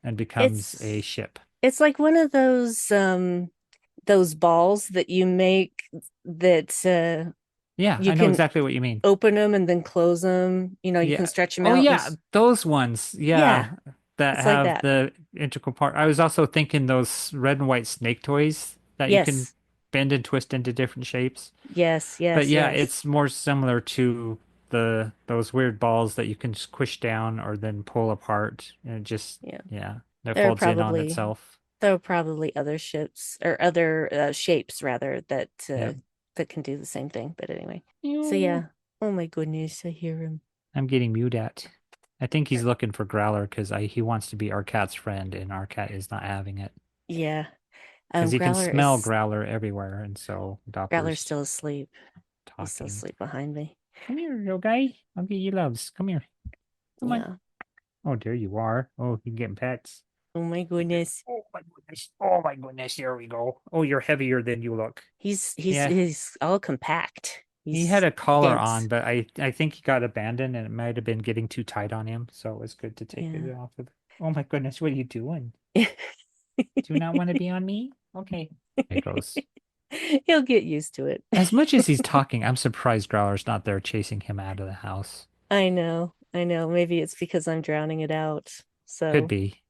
Speaker 4: and becomes a
Speaker 3: It's
Speaker 4: ship.
Speaker 3: it's like one of those balls that you make that
Speaker 4: Yeah,
Speaker 3: you
Speaker 4: I know
Speaker 3: can
Speaker 4: exactly what you mean.
Speaker 3: open them and then close them. You can
Speaker 4: Yeah.
Speaker 3: stretch them
Speaker 4: Oh
Speaker 3: out
Speaker 4: yeah, those ones.
Speaker 3: yeah,
Speaker 4: Yeah, that
Speaker 3: it's like
Speaker 4: have
Speaker 3: that.
Speaker 4: the integral part. I was also thinking those red and white snake toys that you can
Speaker 3: Yes.
Speaker 4: bend and twist into different shapes.
Speaker 3: Yes,
Speaker 4: But
Speaker 3: yes,
Speaker 4: yeah,
Speaker 3: yes.
Speaker 4: it's more similar to the those weird balls that you can squish down or then pull apart and it just
Speaker 3: Yeah.
Speaker 4: yeah, that
Speaker 3: There are
Speaker 4: folds in on
Speaker 3: probably
Speaker 4: itself.
Speaker 3: there are probably other ships or other shapes rather
Speaker 4: Yep.
Speaker 3: that can do the same thing. But anyway. So
Speaker 4: Ew.
Speaker 3: yeah. Oh my goodness, I hear him.
Speaker 4: I'm getting mewed at. I think he's looking for Growler because I he wants to be our cat's friend and our cat is not having it.
Speaker 3: Yeah.
Speaker 4: Because he can
Speaker 3: Growler
Speaker 4: smell
Speaker 3: is
Speaker 4: Growler everywhere, and so
Speaker 3: Growler's
Speaker 4: Doppler's
Speaker 3: still asleep. He's still
Speaker 4: talking.
Speaker 3: asleep behind me.
Speaker 4: Come here, little guy. I'll get you loves. Come here. Come on.
Speaker 3: Yeah.
Speaker 4: Oh, there you are. Oh, you're getting pets.
Speaker 3: Oh my goodness.
Speaker 4: Oh my goodness. Oh my goodness. Here we go. Oh, you're heavier than you look. Yeah,
Speaker 3: He's all compact.
Speaker 4: he had
Speaker 3: He's
Speaker 4: a collar on,
Speaker 3: dense.
Speaker 4: but I think he got abandoned and it might have been getting too tight on him, so it was good to take
Speaker 3: Yeah.
Speaker 4: it off of. Oh my goodness, what are you doing? Do you not want to be on me? Okay. There he goes.
Speaker 3: He'll get used to it.
Speaker 4: As much as he's talking, I'm surprised Growler's not there chasing him out of the house.
Speaker 3: I know. I know. Maybe it's because I'm drowning it out.
Speaker 4: Could
Speaker 3: So
Speaker 4: be.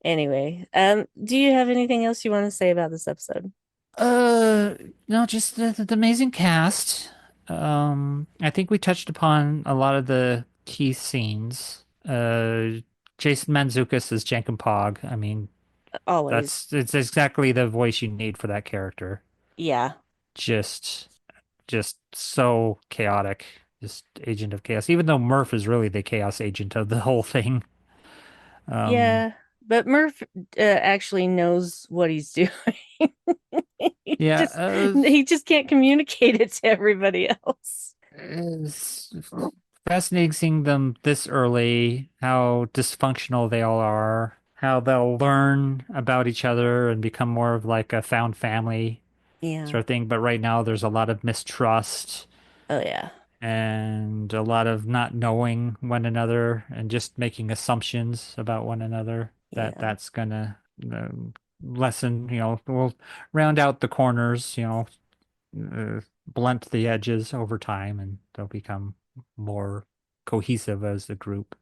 Speaker 3: anyway, do you have anything else you want to say about this episode?
Speaker 4: Uh, no, just the amazing cast. I think we touched upon a lot of the key scenes. Jason Mantzoukas as Jenkin Pog. I mean,
Speaker 3: Always.
Speaker 4: it's exactly the voice you need for that character.
Speaker 3: Yeah.
Speaker 4: Just, just so chaotic. Just agent of chaos. Even though Murph is really the chaos agent of the whole thing. Um,
Speaker 3: Yeah. But Murph actually knows what he's doing. He
Speaker 4: yeah.
Speaker 3: just he just can't communicate it to everybody else.
Speaker 4: It's fascinating seeing them this early, how dysfunctional they all are, how they'll learn about each other and become more of like a found family
Speaker 3: Yeah.
Speaker 4: sort of thing. But right now, there's a lot of mistrust
Speaker 3: Oh yeah.
Speaker 4: and a lot of not knowing one another and just making assumptions about one another.
Speaker 3: Yeah.
Speaker 4: That's gonna lessen, we'll round out the corners, blunt the edges over time and they'll become more cohesive as a group.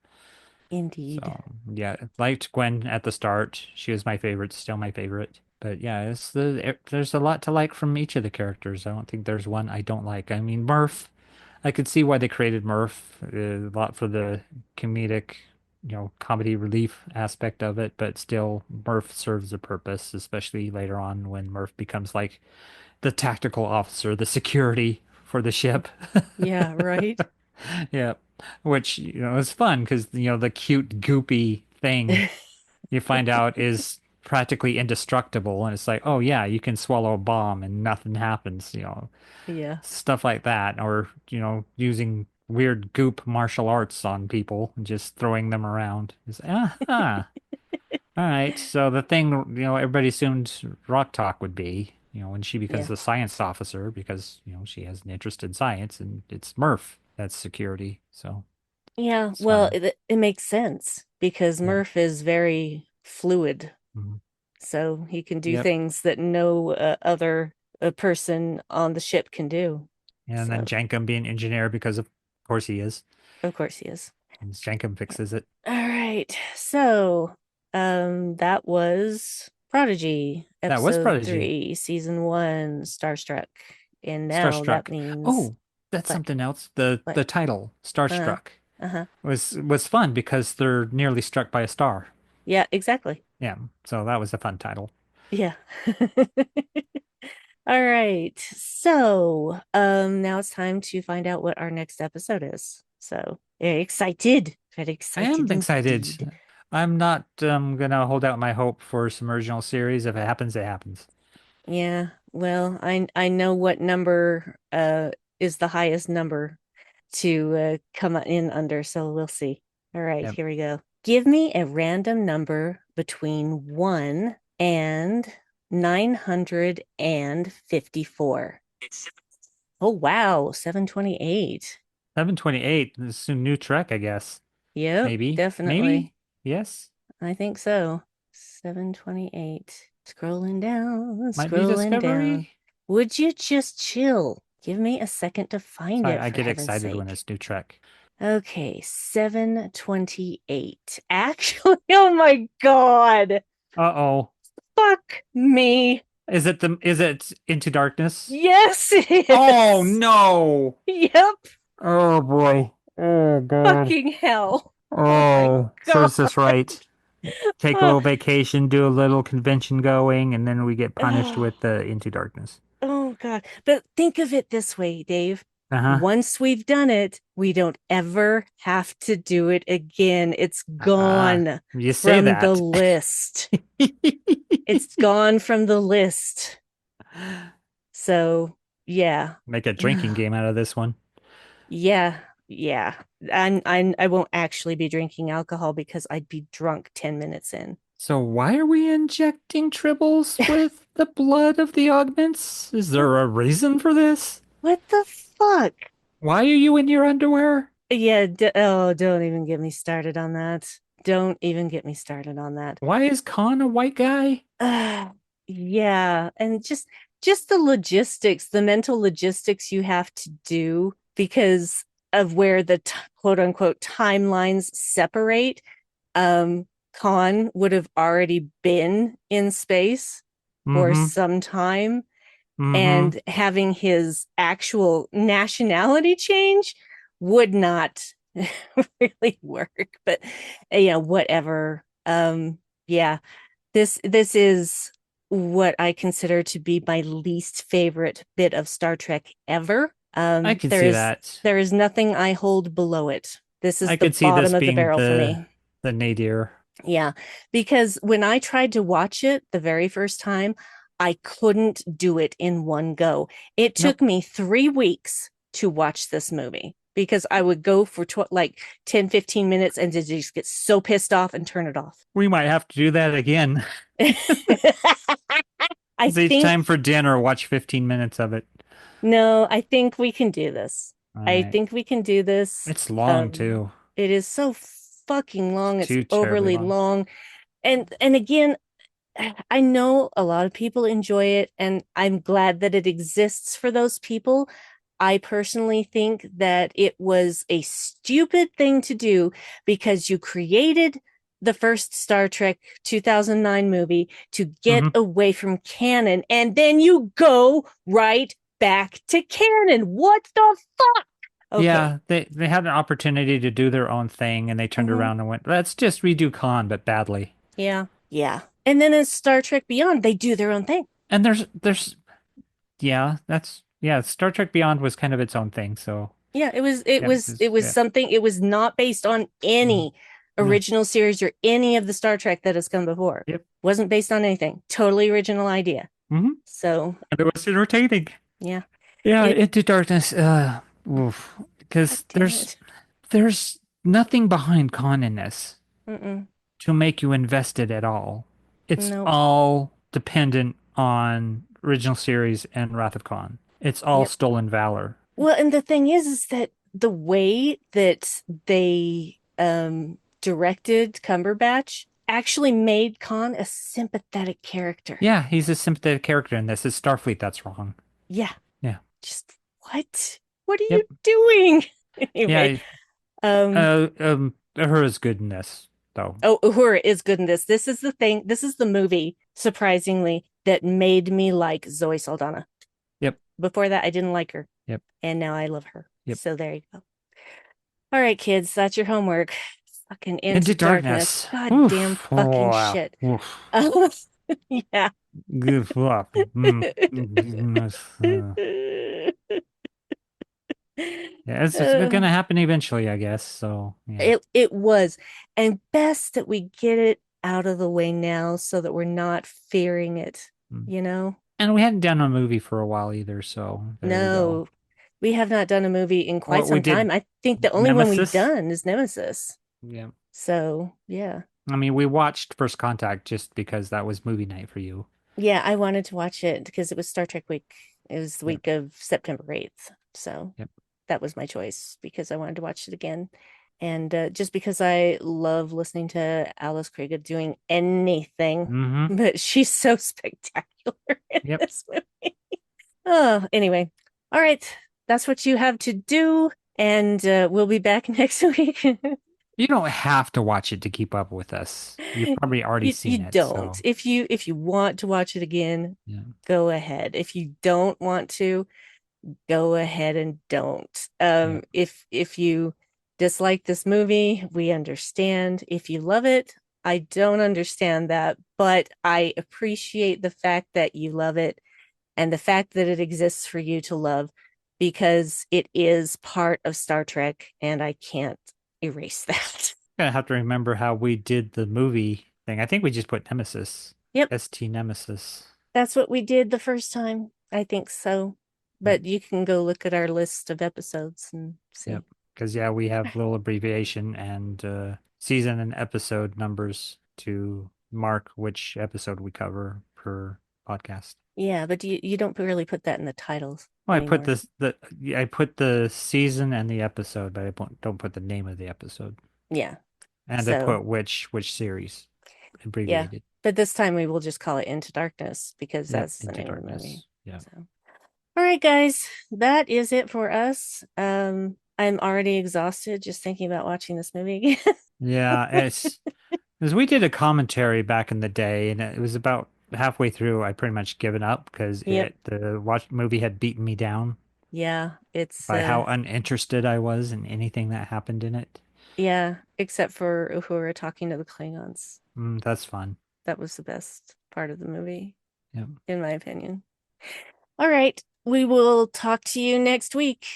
Speaker 3: Indeed.
Speaker 4: So, yeah, liked Gwen at the start. She was my favorite, still my favorite. But yeah, there's a lot to like from each of the characters. I don't think there's one I don't like. I mean, Murph, I could see why they created Murph, a lot for the comedic, comedy relief aspect of it, but still Murph serves a purpose, especially later on when Murph becomes like the tactical officer, the security for the ship.
Speaker 3: Yeah, right.
Speaker 4: Yeah. Which, is fun because, the cute goopy thing you find out is practically indestructible. And it's like, oh yeah, you can swallow a bomb and nothing happens,
Speaker 3: Yeah.
Speaker 4: stuff like that. Or, using weird goop martial arts on people and just throwing them around. It's, all right. So the thing, everybody assumed Rock Talk would be, when she becomes
Speaker 3: Yeah.
Speaker 4: the science officer because, she has an interest in science and it's Murph that's security. So
Speaker 3: Yeah,
Speaker 4: it's
Speaker 3: well,
Speaker 4: fun.
Speaker 3: it makes sense because
Speaker 4: Yeah.
Speaker 3: Murph is very fluid,
Speaker 4: Mhm.
Speaker 3: so he can do
Speaker 4: Yep.
Speaker 3: things that no other person on the ship can do.
Speaker 4: And then
Speaker 3: So,
Speaker 4: Jankum being engineer because of course he is.
Speaker 3: of course he is.
Speaker 4: And Jankum fixes it.
Speaker 3: All right. So, that was Prodigy,
Speaker 4: That was
Speaker 3: episode
Speaker 4: Prodigy.
Speaker 3: 3, season 1, Starstruck. And now that
Speaker 4: Starstruck.
Speaker 3: means
Speaker 4: Oh, that's
Speaker 3: what?
Speaker 4: something else. The
Speaker 3: What?
Speaker 4: the title,
Speaker 3: Uh,
Speaker 4: Starstruck,
Speaker 3: uh-huh.
Speaker 4: was fun because they're nearly struck by a star.
Speaker 3: Yeah, exactly.
Speaker 4: Yeah, so that was a fun title.
Speaker 3: Yeah. All right. So, now it's time to find out what our next episode is. So, very excited. Very
Speaker 4: I am
Speaker 3: excited
Speaker 4: excited.
Speaker 3: indeed.
Speaker 4: I'm not gonna hold out my hope for some original series. If it happens, it happens.
Speaker 3: Yeah. Well, I know what number is the highest number to come in under, so we'll see. All right,
Speaker 4: Yep.
Speaker 3: here we go. Give me a random number between 1 and 954. Oh wow, 728.
Speaker 4: 728. This is a new Trek, I guess.
Speaker 3: Yep,
Speaker 4: Maybe. Maybe.
Speaker 3: definitely.
Speaker 4: Yes.
Speaker 3: I think so. 728.
Speaker 4: Might be
Speaker 3: Scrolling down.
Speaker 4: Discovery.
Speaker 3: Would you just chill? Give me a second to find
Speaker 4: Sorry,
Speaker 3: it,
Speaker 4: I
Speaker 3: for
Speaker 4: get
Speaker 3: heaven's
Speaker 4: excited when
Speaker 3: sake.
Speaker 4: it's new Trek.
Speaker 3: Okay, 728. Actually, oh my God.
Speaker 4: Uh-oh.
Speaker 3: Fuck me.
Speaker 4: Is it Into Darkness?
Speaker 3: Yes, it
Speaker 4: Oh
Speaker 3: is.
Speaker 4: no.
Speaker 3: Yep.
Speaker 4: Oh boy. Oh God.
Speaker 3: Fucking hell. Oh my
Speaker 4: Oh,
Speaker 3: God.
Speaker 4: serves us right. Take a
Speaker 3: Oh,
Speaker 4: little vacation, do a little convention going, and then we get punished
Speaker 3: oh.
Speaker 4: with the Into Darkness.
Speaker 3: Oh God. But think of it this way, Dave.
Speaker 4: Uh-huh.
Speaker 3: Once we've done it, we don't ever have to do it again. It's
Speaker 4: Uh,
Speaker 3: gone
Speaker 4: you say
Speaker 3: from the
Speaker 4: that.
Speaker 3: list. It's gone from the list. So, yeah.
Speaker 4: Make a drinking game out of this one.
Speaker 3: Yeah. Yeah. I won't actually be drinking alcohol because I'd be drunk 10 minutes in.
Speaker 4: So why are we injecting tribbles with the blood of the augments? Is there a reason for this?
Speaker 3: What the fuck?
Speaker 4: Why are you in your underwear?
Speaker 3: Yeah, oh, don't even get me started on that. Don't even get me started on that.
Speaker 4: Why is Khan a white guy?
Speaker 3: Yeah, and just the logistics, the mental logistics you have to do because of where the quote unquote timelines separate. Khan would have already been in space for
Speaker 4: Mm-hmm.
Speaker 3: some time,
Speaker 4: Mm-hmm.
Speaker 3: and having his actual nationality change would not really work. But yeah, whatever. Yeah, this is what I consider to be my least favorite bit of Star Trek ever.
Speaker 4: I can see that.
Speaker 3: There is nothing I hold below it. This is
Speaker 4: I
Speaker 3: the
Speaker 4: could see this
Speaker 3: bottom of the
Speaker 4: being
Speaker 3: barrel for
Speaker 4: the
Speaker 3: me.
Speaker 4: the nadir.
Speaker 3: Yeah, because when I tried to watch it the very first time, I couldn't do it in one go. It
Speaker 4: Nope.
Speaker 3: took me 3 weeks to watch this movie because I would go for like 10, 15 minutes and just get so pissed off and turn it off.
Speaker 4: We might have to do that again.
Speaker 3: I
Speaker 4: It's each
Speaker 3: think,
Speaker 4: time for dinner, watch 15 minutes of it.
Speaker 3: no, I think we can do this.
Speaker 4: All
Speaker 3: I
Speaker 4: right.
Speaker 3: think we can do this.
Speaker 4: It's long
Speaker 3: Um,
Speaker 4: too.
Speaker 3: it is so fucking long.
Speaker 4: It's
Speaker 3: It's
Speaker 4: too terribly
Speaker 3: overly
Speaker 4: long.
Speaker 3: long. And again, I know a lot of people enjoy it, and I'm glad that it exists for those people. I personally think that it was a stupid thing to do because you created the first Star Trek 2009 movie to get
Speaker 4: Mhm.
Speaker 3: away from canon, and then you go right back to canon. What the fuck? Okay.
Speaker 4: Yeah, they had an opportunity to do their own thing, and they turned
Speaker 3: Mhm.
Speaker 4: around and went, "Let's just redo Khan, but badly."
Speaker 3: Yeah. Yeah. And then in Star Trek Beyond, they do their own thing.
Speaker 4: And yeah, Star Trek Beyond was kind of its own thing. So
Speaker 3: Yeah, it was
Speaker 4: yeah.
Speaker 3: something. It was not based on
Speaker 4: Mhm.
Speaker 3: any
Speaker 4: No.
Speaker 3: original series or any of the Star Trek that has come before.
Speaker 4: Yep.
Speaker 3: Wasn't based on anything. Totally original idea.
Speaker 4: Hmm.
Speaker 3: So
Speaker 4: And it was entertaining.
Speaker 3: yeah,
Speaker 4: Yeah,
Speaker 3: it.
Speaker 4: Into Darkness. Oof.
Speaker 3: God
Speaker 4: Because
Speaker 3: damn it.
Speaker 4: there's nothing behind Khan in this
Speaker 3: Mm-mm.
Speaker 4: to make you invested at all. It's
Speaker 3: Nope.
Speaker 4: all dependent on original series and Wrath of Khan. It's all
Speaker 3: Yep.
Speaker 4: stolen valor.
Speaker 3: Well, and the thing is that the way that they directed Cumberbatch actually made Khan a sympathetic character.
Speaker 4: Yeah, he's a sympathetic character in this. It's Starfleet that's wrong.
Speaker 3: Yeah.
Speaker 4: Yeah.
Speaker 3: Just what? What are you
Speaker 4: Yep.
Speaker 3: doing? Anyway,
Speaker 4: Yeah.
Speaker 3: um,
Speaker 4: Uhura's good in this, though.
Speaker 3: oh, Uhura is good in this. This is the thing. This is the movie, surprisingly, that made me like Zoe Saldana.
Speaker 4: Yep.
Speaker 3: Before that, I didn't like her.
Speaker 4: Yep.
Speaker 3: And now I love her.
Speaker 4: Yep.
Speaker 3: So there you go. All right, kids, that's your homework. Fucking Into
Speaker 4: Into
Speaker 3: Darkness.
Speaker 4: Darkness.
Speaker 3: Goddamn
Speaker 4: Oof.
Speaker 3: fucking
Speaker 4: Wow.
Speaker 3: shit.
Speaker 4: Oof.
Speaker 3: Yeah.
Speaker 4: Goof up. Yeah, it's gonna happen eventually, I guess. So yeah.
Speaker 3: It was. And best that we get it out of the way now so that we're not fearing it,
Speaker 4: Mm.
Speaker 3: you know?
Speaker 4: And we hadn't done a movie for a while either, so there you go.
Speaker 3: No, we have not done a movie in quite
Speaker 4: Well, we
Speaker 3: some time.
Speaker 4: did
Speaker 3: I think the only one we've
Speaker 4: Nemesis.
Speaker 3: done is Nemesis.
Speaker 4: Yeah.
Speaker 3: So, yeah.
Speaker 4: I mean, we watched First Contact just because that was movie night for you.
Speaker 3: Yeah, I wanted to watch it because it was Star Trek week. It was the
Speaker 4: Yep.
Speaker 3: week of September 8th. So
Speaker 4: Yep.
Speaker 3: that was my choice because I wanted to watch it again. And just because I love listening to Alice Krige doing anything,
Speaker 4: Mm-hmm.
Speaker 3: but she's so spectacular in
Speaker 4: Yep.
Speaker 3: this movie. Oh, anyway. All right. That's what you have to do. And we'll be back next week.
Speaker 4: You don't have to watch it to keep up with us. You've probably already
Speaker 3: you
Speaker 4: seen it.
Speaker 3: don't.
Speaker 4: So
Speaker 3: If you want to watch it again,
Speaker 4: yeah.
Speaker 3: go ahead. If you don't want to, go ahead and don't.
Speaker 4: Yeah.
Speaker 3: If you dislike this movie, we understand. If you love it, I don't understand that, but I appreciate the fact that you love it and the fact that it exists for you to love because it is part of Star Trek and I can't erase that.
Speaker 4: Gonna have to remember how we did the movie thing. I think we just put Nemesis.
Speaker 3: Yep.
Speaker 4: ST Nemesis.
Speaker 3: That's what we did the first time. I think so. But you can go look at our list of episodes and see.
Speaker 4: Yep. Because yeah, we have little abbreviation and season and episode numbers to mark which episode we cover per podcast.
Speaker 3: Yeah, but you don't really put that in the titles.
Speaker 4: Well, I
Speaker 3: anymore.
Speaker 4: put I put the season and the episode, but I don't put the name of the episode.
Speaker 3: Yeah.
Speaker 4: And I put which series abbreviated.
Speaker 3: But this time we will just call it Into Darkness because
Speaker 4: Yep,
Speaker 3: that's the
Speaker 4: Into
Speaker 3: name of the
Speaker 4: Darkness.
Speaker 3: movie.
Speaker 4: Yeah.
Speaker 3: So. All right, guys, that is it for us. I'm already exhausted just thinking about watching this movie again.
Speaker 4: Yeah, it's because we did a commentary back in the day, and it was about halfway through. I pretty much given up because
Speaker 3: Yep.
Speaker 4: the movie had beaten me down
Speaker 3: Yeah, it's
Speaker 4: by how uninterested I was in anything that happened in it.
Speaker 3: yeah, except for Uhura talking to the Klingons.
Speaker 4: That's fun.
Speaker 3: That was the best part of the movie,
Speaker 4: Yep.
Speaker 3: in my opinion. All right, we will talk to you next week,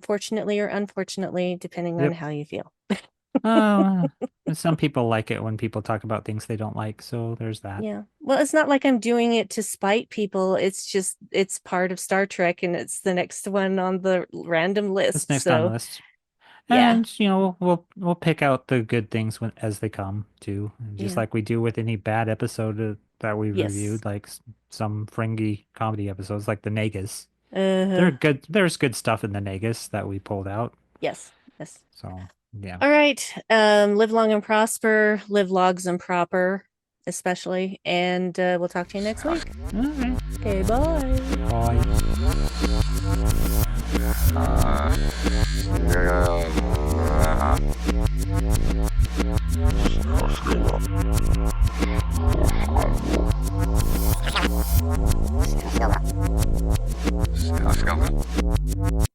Speaker 3: fortunately or unfortunately, depending on
Speaker 4: Yep.
Speaker 3: how you feel.
Speaker 4: Some people like it when people talk about things they don't like, so there's that.
Speaker 3: Yeah. Well, it's not like I'm doing it to spite people. It's just it's part of Star Trek and it's the next one on the random list.
Speaker 4: It's next
Speaker 3: so
Speaker 4: on the list.
Speaker 3: yeah.
Speaker 4: And we'll pick out the good things as they come too, just
Speaker 3: Yeah.
Speaker 4: like we do with any bad episode that we
Speaker 3: Yes.
Speaker 4: reviewed, like some fringy comedy episodes, like the Negas.
Speaker 3: Uh-huh.
Speaker 4: They're good. There's good stuff in the Negas that we pulled out.
Speaker 3: Yes.
Speaker 4: So yeah.
Speaker 3: All right. Live long and prosper. Live logs and proper, especially. And we'll talk to you next week.
Speaker 4: All right.
Speaker 3: Okay. Bye.
Speaker 4: Bye.
Speaker 1: Starfleet
Speaker 2: Snöflora.
Speaker 1: Snöflora.